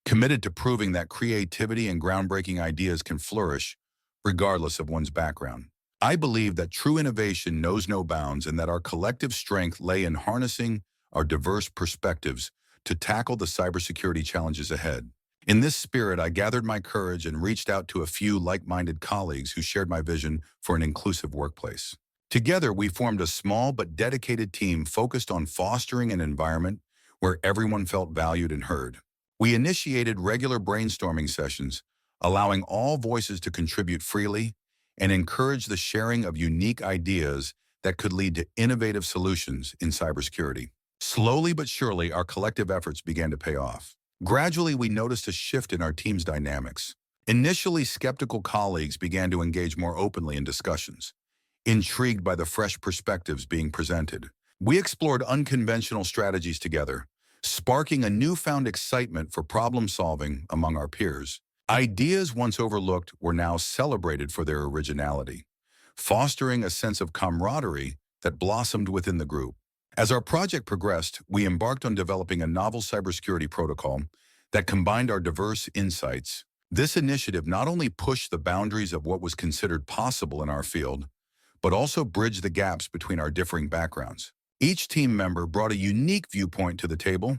committed to proving that creativity and groundbreaking ideas can flourish regardless of one's background. I believe that true innovation knows no bounds and that our collective strength lay in harnessing our diverse perspectives to tackle the cybersecurity challenges ahead. In this spirit, I gathered my courage and reached out to a few like-minded colleagues who shared my vision for an inclusive workplace. Together, we formed a small but dedicated team focused on fostering an environment where everyone felt valued and heard. We initiated regular brainstorming sessions, allowing all voices to contribute freely and encourage the sharing of unique ideas that could lead to innovative solutions in cybersecurity. Slowly but surely, our collective efforts began to pay off. Gradually, we noticed a shift in our team's dynamics. Initially, skeptical colleagues began to engage more openly in discussions, intrigued by the fresh perspectives being presented. We explored unconventional strategies together, sparking a newfound excitement for problem solving among our peers. Ideas once overlooked were now celebrated for their originality, fostering a sense of camaraderie that blossomed within the group. As our project progressed, we embarked on developing a novel cybersecurity protocol that combined our diverse insights. This initiative not only pushed the boundaries of what was considered possible in our field, but also bridged the gaps between our differing backgrounds. Each team member brought a unique viewpoint to the table,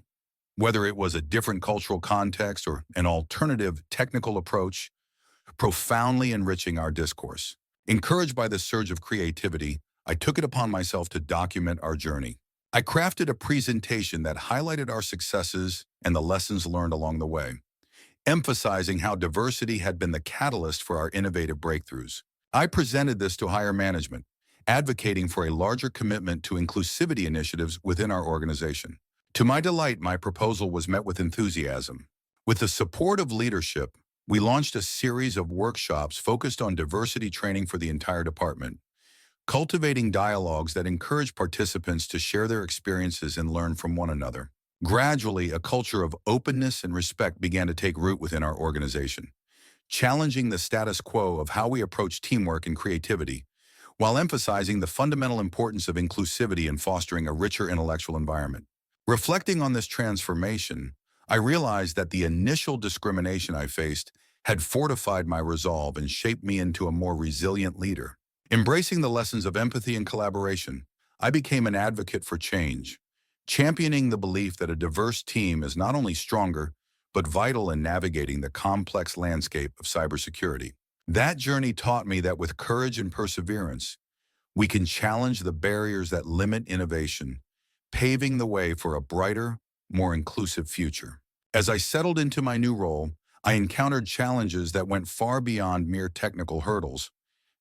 whether it was a different cultural context or an alternative technical approach, profoundly enriching our discourse. Encouraged by this surge of creativity, I took it upon myself to document our journey. I crafted a presentation that highlighted our successes and the lessons learned along the way, emphasizing how diversity had been the catalyst for our innovative breakthroughs. I presented this to higher management, advocating for a larger commitment to inclusivity initiatives within our organization. To my delight, my proposal was met with enthusiasm. With the support of leadership, we launched a series of workshops focused on diversity training for the entire department, cultivating dialogues that encourage participants to share their experiences and learn from one another. Gradually, a culture of openness and respect began to take root within our organization, challenging the status quo of how we approach teamwork and creativity, while emphasizing the fundamental importance of inclusivity and fostering a richer intellectual environment. Reflecting on this transformation, I realized that the initial discrimination I faced had fortified my resolve and shaped me into a more resilient leader. Embracing the lessons of empathy and collaboration, I became an advocate for change, championing the belief that a diverse team is not only stronger, but vital in navigating the complex landscape of cybersecurity. That journey taught me that with courage and perseverance, we can challenge the barriers that limit innovation, paving the way for a brighter, more inclusive future. As I settled into my new role, I encountered challenges that went far beyond mere technical hurdles.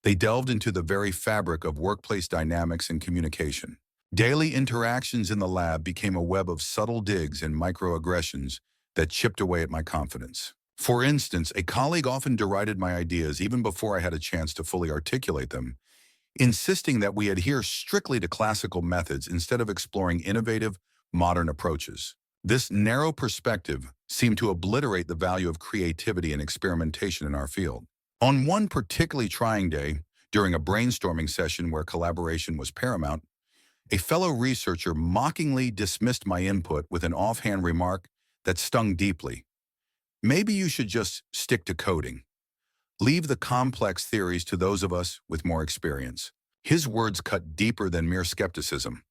They delved into the very fabric of workplace dynamics and communication. Daily interactions in the lab became a web of subtle digs and microaggressions that chipped away at my confidence. For instance, a colleague often derided my ideas even before I had a chance to fully articulate them, insisting that we adhere strictly to classical methods instead of exploring innovative, modern approaches. This narrow perspective seemed to obliterate the value of creativity and experimentation in our field. On one particularly trying day, during a brainstorming session where collaboration was paramount, a fellow researcher mockingly dismissed my input with an offhand remark that stung deeply. "Maybe you should just stick to coding. Leave the complex theories to those of us with more experience." His words cut deeper than mere skepticism.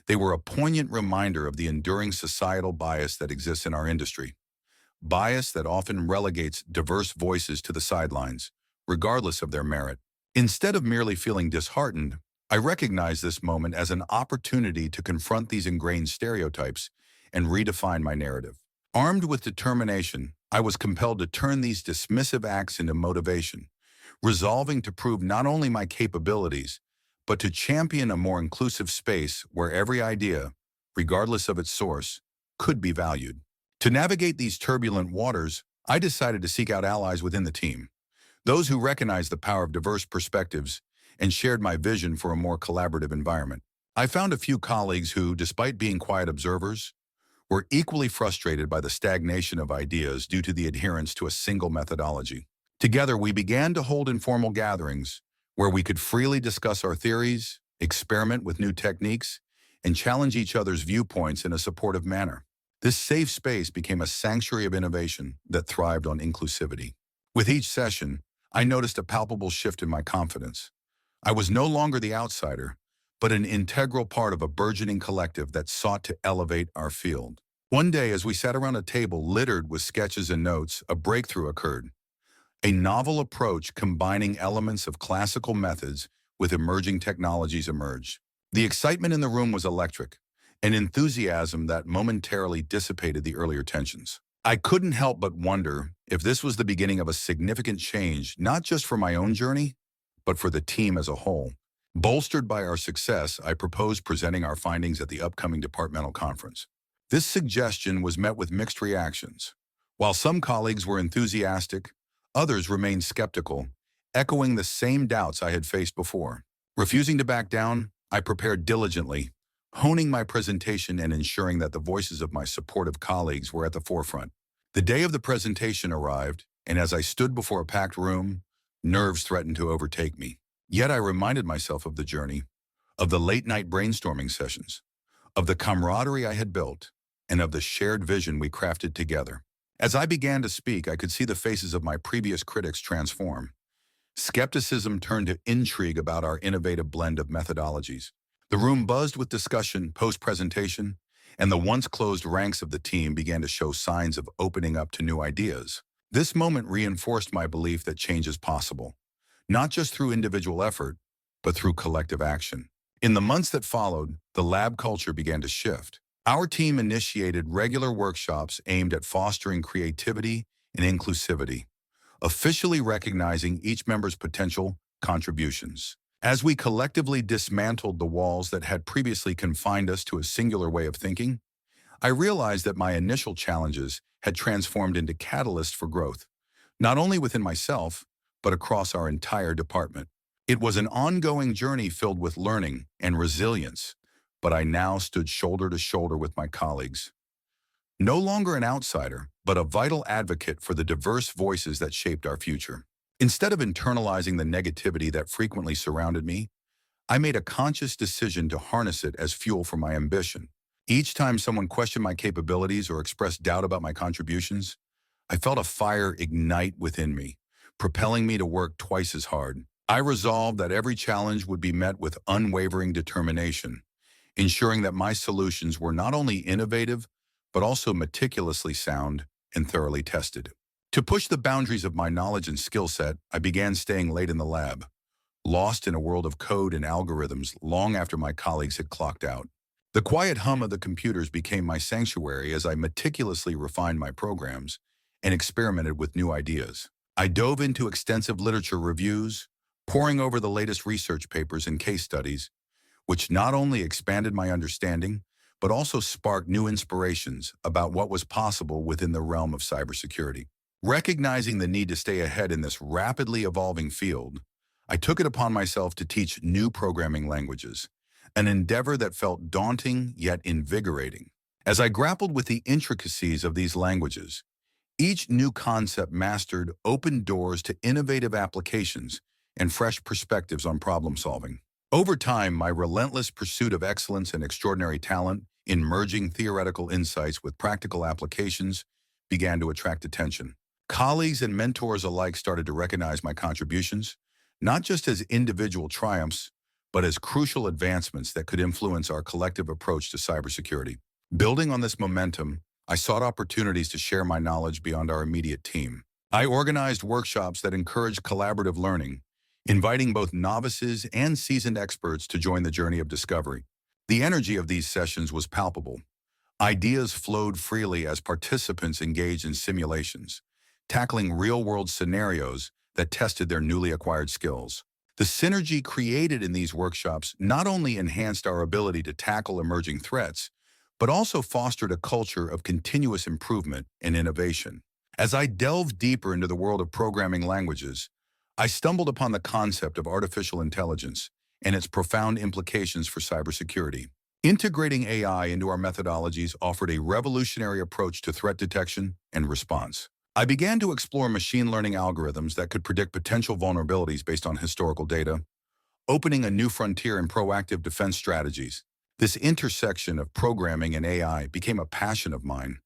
They were a poignant reminder of the enduring societal bias that exists in our industry. Bias that often relegates diverse voices to the sidelines, regardless of their merit. Instead of merely feeling disheartened, I recognize this moment as an opportunity to confront these ingrained stereotypes and redefine my narrative. Armed with determination, I was compelled to turn these dismissive acts into motivation, resolving to prove not only my capabilities, but to champion a more inclusive space where every idea, regardless of its source, could be valued. To navigate these turbulent waters, I decided to seek out allies within the team, those who recognized the power of diverse perspectives and shared my vision for a more collaborative environment. I found a few colleagues who, despite being quiet observers, were equally frustrated by the stagnation of ideas due to the adherence to a single methodology. Together, we began to hold informal gatherings where we could freely discuss our theories, experiment with new techniques, and challenge each other's viewpoints in a supportive manner. This safe space became a sanctuary of innovation that thrived on inclusivity. With each session, I noticed a palpable shift in my confidence. I was no longer the outsider, but an integral part of a burgeoning collective that sought to elevate our field. One day, as we sat around a table littered with sketches and notes, a breakthrough occurred. A novel approach combining elements of classical methods with emerging technologies emerged. The excitement in the room was electric, an enthusiasm that momentarily dissipated the earlier tensions. I couldn't help but wonder if this was the beginning of a significant change, not just for my own journey, but for the team as a whole. Bolstered by our success, I proposed presenting our findings at the upcoming departmental conference. This suggestion was met with mixed reactions. While some colleagues were enthusiastic, others remained skeptical, echoing the same doubts I had faced before. Refusing to back down, I prepared diligently, honing my presentation and ensuring that the voices of my supportive colleagues were at the forefront. The day of the presentation arrived, and as I stood before a packed room, nerves threatened to overtake me. Yet I reminded myself of the journey, of the late-night brainstorming sessions, of the camaraderie I had built, and of the shared vision we crafted together. As I began to speak, I could see the faces of my previous critics transform. Skepticism turned to intrigue about our innovative blend of methodologies. The room buzzed with discussion post-presentation, and the once closed ranks of the team began to show signs of opening up to new ideas. This moment reinforced my belief that change is possible, not just through individual effort, but through collective action. In the months that followed, the lab culture began to shift. Our team initiated regular workshops aimed at fostering creativity and inclusivity, officially recognizing each member's potential contributions. As we collectively dismantled the walls that had previously confined us to a singular way of thinking, I realized that my initial challenges had transformed into catalysts for growth, not only within myself, but across our entire department. It was an ongoing journey filled with learning and resilience, but I now stood shoulder to shoulder with my colleagues. No longer an outsider, but a vital advocate for the diverse voices that shaped our future. Instead of internalizing the negativity that frequently surrounded me, I made a conscious decision to harness it as fuel for my ambition. Each time someone questioned my capabilities or expressed doubt about my contributions, I felt a fire ignite within me, propelling me to work twice as hard. I resolved that every challenge would be met with unwavering determination, ensuring that my solutions were not only innovative, but also meticulously sound and thoroughly tested. To push the boundaries of my knowledge and skill set, I began staying late in the lab, lost in a world of code and algorithms long after my colleagues had clocked out. The quiet hum of the computers became my sanctuary as I meticulously refined my programs and experimented with new ideas. I dove into extensive literature reviews, poring over the latest research papers and case studies, which not only expanded my understanding, but also sparked new inspirations about what was possible within the realm of cybersecurity. Recognizing the need to stay ahead in this rapidly evolving field, I took it upon myself to teach new programming languages, an endeavor that felt daunting yet invigorating. As I grappled with the intricacies of these languages, each new concept mastered opened doors to innovative applications and fresh perspectives on problem solving. Over time, my relentless pursuit of excellence and extraordinary talent in merging theoretical insights with practical applications began to attract attention. Colleagues and mentors alike started to recognize my contributions, not just as individual triumphs, but as crucial advancements that could influence our collective approach to cybersecurity. Building on this momentum, I sought opportunities to share my knowledge beyond our immediate team. I organized workshops that encouraged collaborative learning, inviting both novices and seasoned experts to join the journey of discovery. The energy of these sessions was palpable. Ideas flowed freely as participants engaged in simulations, tackling real-world scenarios that tested their newly acquired skills. The synergy created in these workshops not only enhanced our ability to tackle emerging threats, but also fostered a culture of continuous improvement and innovation. As I delved deeper into the world of programming languages, I stumbled upon the concept of artificial intelligence and its profound implications for cybersecurity. Integrating AI into our methodologies offered a revolutionary approach to threat detection and response. I began to explore machine learning algorithms that could predict potential vulnerabilities based on historical data, opening a new frontier in proactive defense strategies. This intersection of programming and AI became a passion of mine,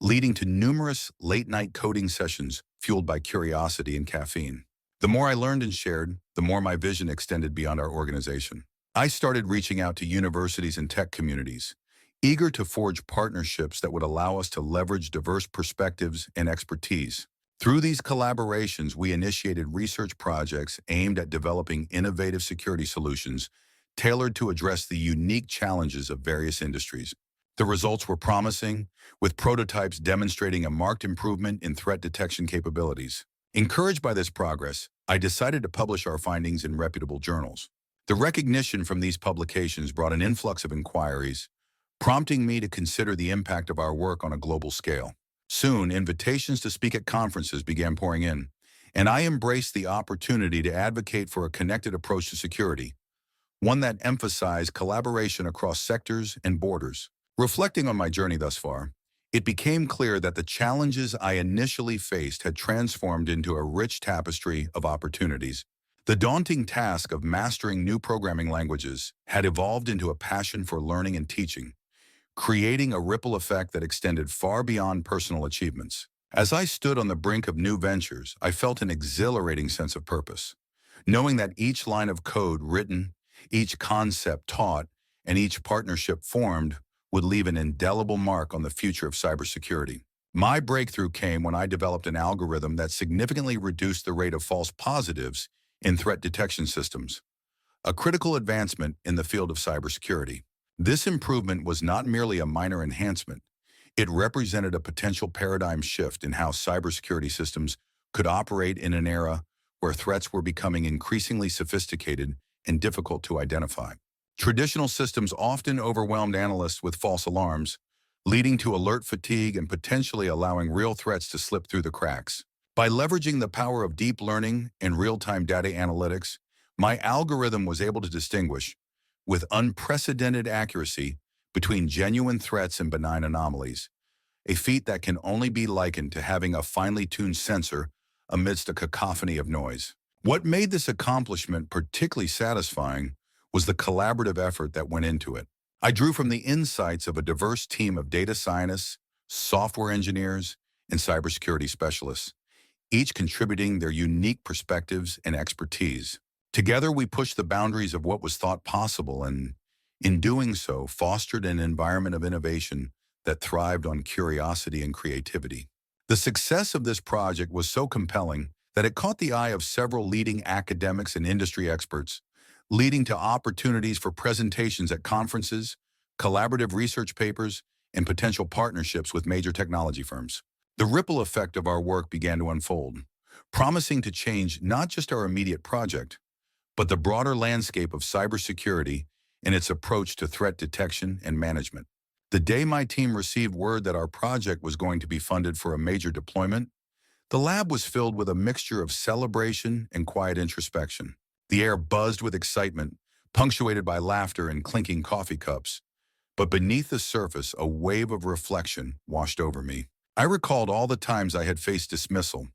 leading to numerous late-night coding sessions fueled by curiosity and caffeine. The more I learned and shared, the more my vision extended beyond our organization. I started reaching out to universities and tech communities, eager to forge partnerships that would allow us to leverage diverse perspectives and expertise. Through these collaborations, we initiated research projects aimed at developing innovative security solutions tailored to address the unique challenges of various industries. The results were promising, with prototypes demonstrating a marked improvement in threat detection capabilities. Encouraged by this progress, I decided to publish our findings in reputable journals. The recognition from these publications brought an influx of inquiries, prompting me to consider the impact of our work on a global scale. Soon, invitations to speak at conferences began pouring in, and I embraced the opportunity to advocate for a connected approach to security, one that emphasized collaboration across sectors and borders. Reflecting on my journey thus far, it became clear that the challenges I initially faced had transformed into a rich tapestry of opportunities. The daunting task of mastering new programming languages had evolved into a passion for learning and teaching, creating a ripple effect that extended far beyond personal achievements. As I stood on the brink of new ventures, I felt an exhilarating sense of purpose, knowing that each line of code written, each concept taught, and each partnership formed would leave an indelible mark on the future of cybersecurity. My breakthrough came when I developed an algorithm that significantly reduced the rate of false positives in threat detection systems, a critical advancement in the field of cybersecurity. This improvement was not merely a minor enhancement. It represented a potential paradigm shift in how cybersecurity systems could operate in an era where threats were becoming increasingly sophisticated and difficult to identify. Traditional systems often overwhelmed analysts with false alarms, leading to alert fatigue and potentially allowing real threats to slip through the cracks. By leveraging the power of deep learning and real-time data analytics, my algorithm was able to distinguish, with unprecedented accuracy, between genuine threats and benign anomalies, a feat that can only be likened to having a finely tuned sensor amidst a cacophony of noise. What made this accomplishment particularly satisfying was the collaborative effort that went into it. I drew from the insights of a diverse team of data scientists, software engineers, and cybersecurity specialists, each contributing their unique perspectives and expertise. Together, we pushed the boundaries of what was thought possible and, in doing so, fostered an environment of innovation that thrived on curiosity and creativity. The success of this project was so compelling that it caught the eye of several leading academics and industry experts, leading to opportunities for presentations at conferences, collaborative research papers, and potential partnerships with major technology firms. The ripple effect of our work began to unfold, promising to change not just our immediate project, but the broader landscape of cybersecurity and its approach to threat detection and management. The day my team received word that our project was going to be funded for a major deployment, the lab was filled with a mixture of celebration and quiet introspection. The air buzzed with excitement, punctuated by laughter and clinking coffee cups. But beneath the surface, a wave of reflection washed over me. I recalled all the times I had faced dismissal,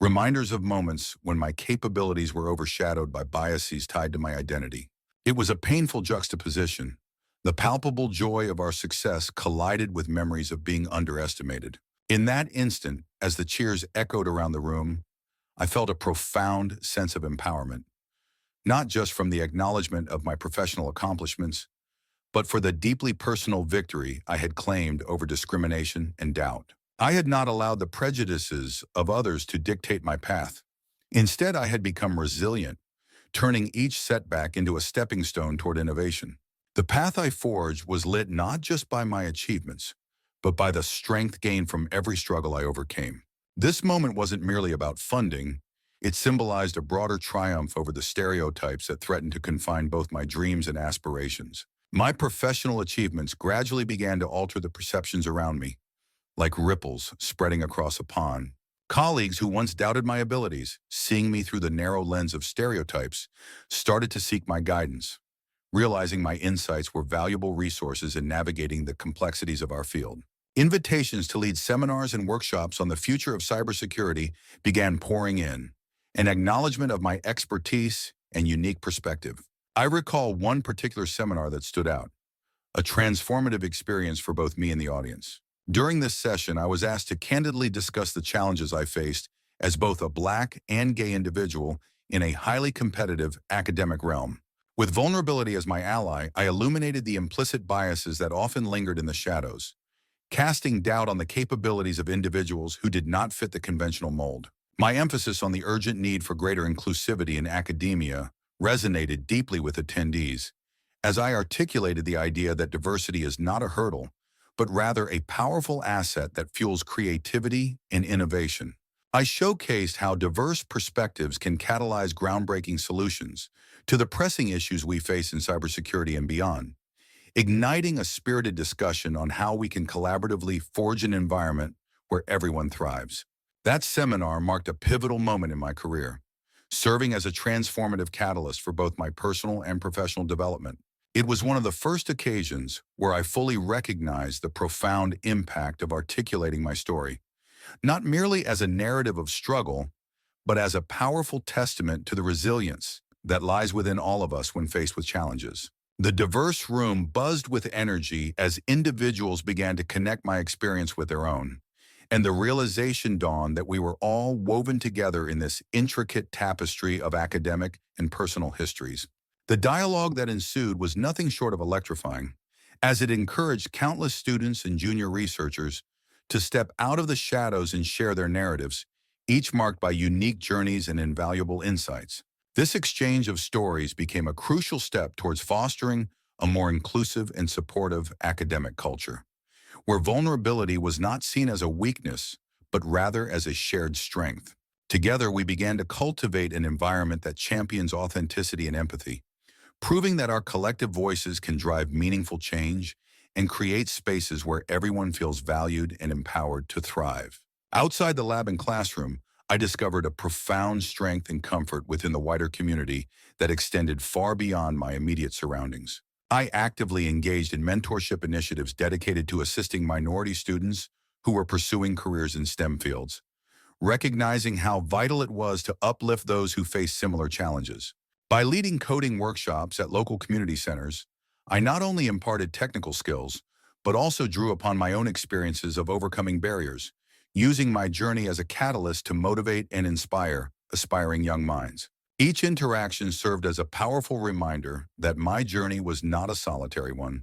reminders of moments when my capabilities were overshadowed by biases tied to my identity. It was a painful juxtaposition. The palpable joy of our success collided with memories of being underestimated. In that instant, as the cheers echoed around the room, I felt a profound sense of empowerment, not just from the acknowledgement of my professional accomplishments, but for the deeply personal victory I had claimed over discrimination and doubt. I had not allowed the prejudices of others to dictate my path. Instead, I had become resilient, turning each setback into a stepping stone toward innovation. The path I forged was lit not just by my achievements, but by the strength gained from every struggle I overcame. This moment wasn't merely about funding. It symbolized a broader triumph over the stereotypes that threatened to confine both my dreams and aspirations. My professional achievements gradually began to alter the perceptions around me, like ripples spreading across a pond. Colleagues who once doubted my abilities, seeing me through the narrow lens of stereotypes, started to seek my guidance, realizing my insights were valuable resources in navigating the complexities of our field. Invitations to lead seminars and workshops on the future of cybersecurity began pouring in, an acknowledgement of my expertise and unique perspective. I recall one particular seminar that stood out, a transformative experience for both me and the audience. During this session, I was asked to candidly discuss the challenges I faced as both a Black and gay individual in a highly competitive academic realm. With vulnerability as my ally, I illuminated the implicit biases that often lingered in the shadows, casting doubt on the capabilities of individuals who did not fit the conventional mold. My emphasis on the urgent need for greater inclusivity in academia resonated deeply with attendees, as I articulated the idea that diversity is not a hurdle, but rather a powerful asset that fuels creativity and innovation. I showcased how diverse perspectives can catalyze groundbreaking solutions to the pressing issues we face in cybersecurity and beyond, igniting a spirited discussion on how we can collaboratively forge an environment where everyone thrives. That seminar marked a pivotal moment in my career, serving as a transformative catalyst for both my personal and professional development. It was one of the first occasions where I fully recognized the profound impact of articulating my story, not merely as a narrative of struggle, but as a powerful testament to the resilience that lies within all of us when faced with challenges. The diverse room buzzed with energy as individuals began to connect my experience with their own, and the realization dawned that we were all woven together in this intricate tapestry of academic and personal histories. The dialogue that ensued was nothing short of electrifying, as it encouraged countless students and junior researchers to step out of the shadows and share their narratives, each marked by unique journeys and invaluable insights. This exchange of stories became a crucial step towards fostering a more inclusive and supportive academic culture, where vulnerability was not seen as a weakness, but rather as a shared strength. Together, we began to cultivate an environment that champions authenticity and empathy, proving that our collective voices can drive meaningful change and create spaces where everyone feels valued and empowered to thrive. Outside the lab and classroom, I discovered a profound strength and comfort within the wider community that extended far beyond my immediate surroundings. I actively engaged in mentorship initiatives dedicated to assisting minority students who were pursuing careers in STEM fields, recognizing how vital it was to uplift those who face similar challenges. By leading coding workshops at local community centers, I not only imparted technical skills, but also drew upon my own experiences of overcoming barriers, using my journey as a catalyst to motivate and inspire aspiring young minds. Each interaction served as a powerful reminder that my journey was not a solitary one.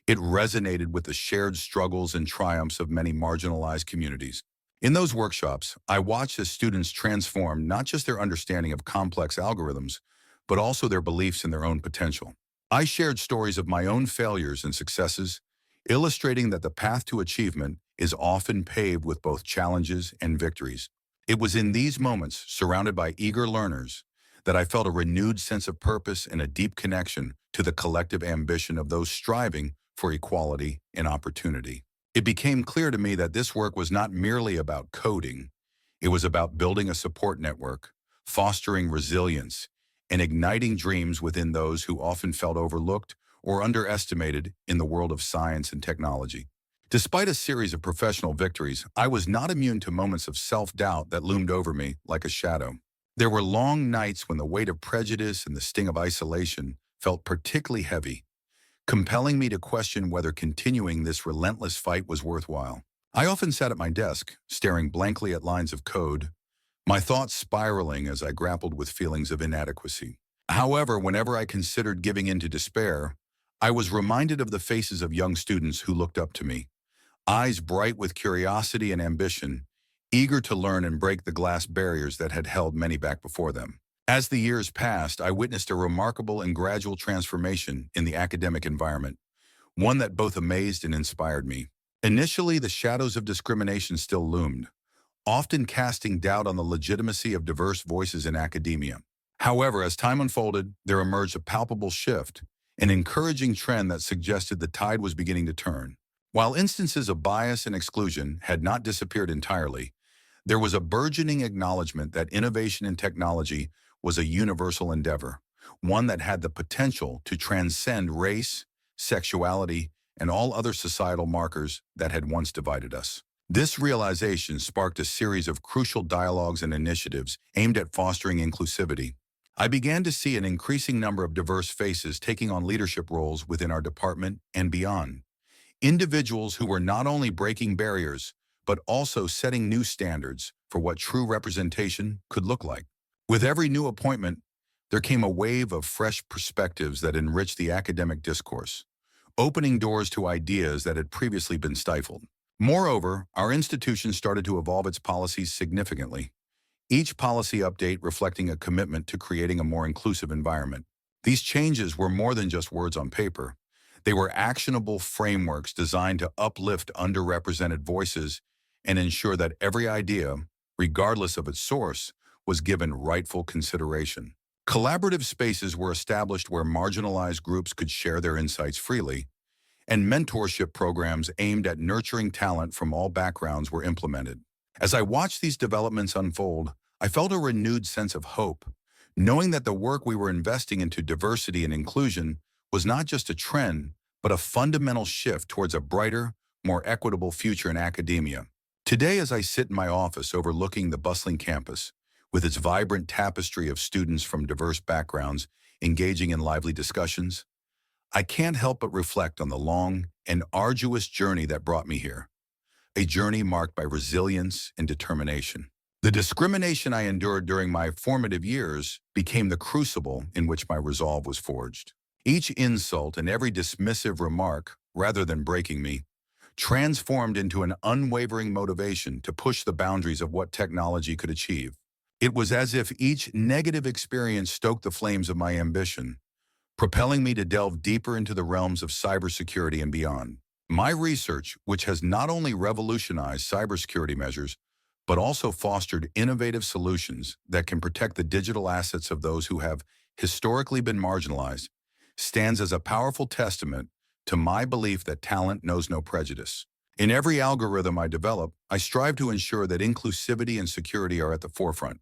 It resonated with the shared struggles and triumphs of many marginalized communities. In those workshops, I watched as students transform not just their understanding of complex algorithms, but also their beliefs in their own potential. I shared stories of my own failures and successes, illustrating that the path to achievement is often paved with both challenges and victories. It was in these moments, surrounded by eager learners, that I felt a renewed sense of purpose and a deep connection to the collective ambition of those striving for equality and opportunity. It became clear to me that this work was not merely about coding. It was about building a support network, fostering resilience, and igniting dreams within those who often felt overlooked or underestimated in the world of science and technology. Despite a series of professional victories, I was not immune to moments of self-doubt that loomed over me like a shadow. There were long nights when the weight of prejudice and the sting of isolation felt particularly heavy, compelling me to question whether continuing this relentless fight was worthwhile. I often sat at my desk, staring blankly at lines of code, my thoughts spiraling as I grappled with feelings of inadequacy. However, whenever I considered giving in to despair, I was reminded of the faces of young students who looked up to me, eyes bright with curiosity and ambition, eager to learn and break the glass barriers that had held many back before them. As the years passed, I witnessed a remarkable and gradual transformation in the academic environment, one that both amazed and inspired me. Initially, the shadows of discrimination still loomed, often casting doubt on the legitimacy of diverse voices in academia. However, as time unfolded, there emerged a palpable shift, an encouraging trend that suggested the tide was beginning to turn. While instances of bias and exclusion had not disappeared entirely, there was a burgeoning acknowledgement that innovation in technology was a universal endeavor, one that had the potential to transcend race, sexuality, and all other societal markers that had once divided us. This realization sparked a series of crucial dialogues and initiatives aimed at fostering inclusivity. I began to see an increasing number of diverse faces taking on leadership roles within our department and beyond. Individuals who were not only breaking barriers, but also setting new standards, for what true representation could look like. With every new appointment, there came a wave of fresh perspectives that enriched the academic discourse, opening doors to ideas that had previously been stifled. Moreover, our institution started to evolve its policies significantly, each policy update reflecting a commitment to creating a more inclusive environment. These changes were more than just words on paper. They were actionable frameworks designed to uplift underrepresented voices and ensure that every idea, regardless of its source, was given rightful consideration. Collaborative spaces were established where marginalized groups could share their insights freely, and mentorship programs aimed at nurturing talent from all backgrounds were implemented. As I watched these developments unfold, I felt a renewed sense of hope, knowing that the work we were investing into diversity and inclusion was not just a trend, but a fundamental shift towards a brighter, more equitable future in academia. Today, as I sit in my office overlooking the bustling campus, with its vibrant tapestry of students from diverse backgrounds engaging in lively discussions, I can't help but reflect on the long and arduous journey that brought me here, a journey marked by resilience and determination. The discrimination I endured during my formative years became the crucible in which my resolve was forged. Each insult and every dismissive remark, rather than breaking me, transformed into an unwavering motivation to push the boundaries of what technology could achieve. It was as if each negative experience stoked the flames of my ambition, propelling me to delve deeper into the realms of cybersecurity and beyond. My research, which has not only revolutionized cybersecurity measures, but also fostered innovative solutions that can protect the digital assets of those who have historically been marginalized, stands as a powerful testament to my belief that talent knows no prejudice. In every algorithm I develop, I strive to ensure that inclusivity and security are at the forefront,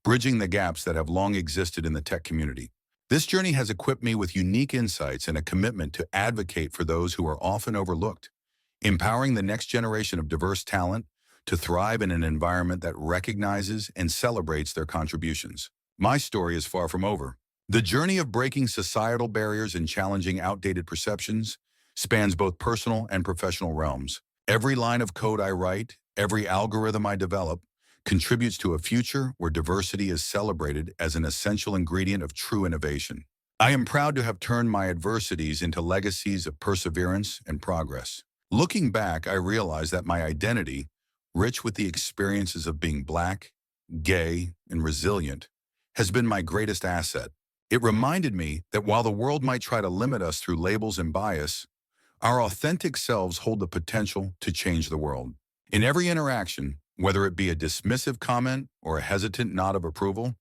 bridging the gaps that have long existed in the tech community. This journey has equipped me with unique insights and a commitment to advocate for those who are often overlooked, empowering the next generation of diverse talent to thrive in an environment that recognizes and celebrates their contributions. My story is far from over. The journey of breaking societal barriers and challenging outdated perceptions spans both personal and professional realms. Every line of code I write, every algorithm I develop, contributes to a future where diversity is celebrated as an essential ingredient of true innovation. I am proud to have turned my adversities into legacies of perseverance and progress. Looking back, I realize that my identity, rich with the experiences of being Black, gay, and resilient, has been my greatest asset. It reminded me that while the world might try to limit us through labels and bias, our authentic selves hold the potential to change the world. In every interaction, whether it be a dismissive comment or a hesitant nod of approval,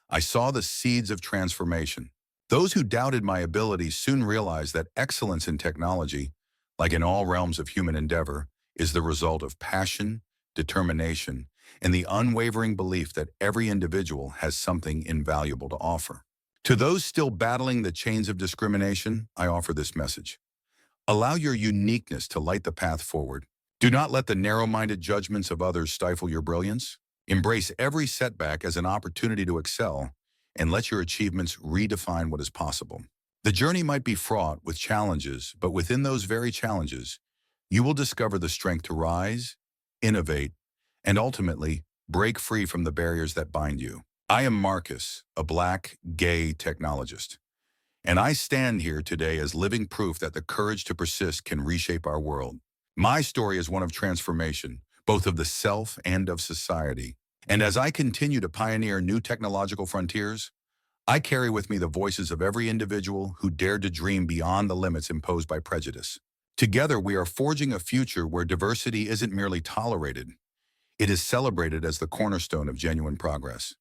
I saw the seeds of transformation. Those who doubted my abilities soon realized that excellence in technology, like in all realms of human endeavor, is the result of passion, determination, and the unwavering belief that every individual has something invaluable to offer. To those still battling the chains of discrimination, I offer this message. Allow your uniqueness to light the path forward. Do not let the narrow-minded judgments of others stifle your brilliance. Embrace every setback as an opportunity to excel, and let your achievements redefine what is possible. The journey might be fraught with challenges, but within those very challenges, you will discover the strength to rise, innovate, and ultimately break free from the barriers that bind you. I am Marcus, a Black, gay technologist, and I stand here today as living proof that the courage to persist can reshape our world. My story is one of transformation, both of the self and of society. And as I continue to pioneer new technological frontiers, I carry with me the voices of every individual who dared to dream beyond the limits imposed by prejudice. Together, we are forging a future where diversity isn't merely tolerated, it is celebrated as the cornerstone of genuine progress.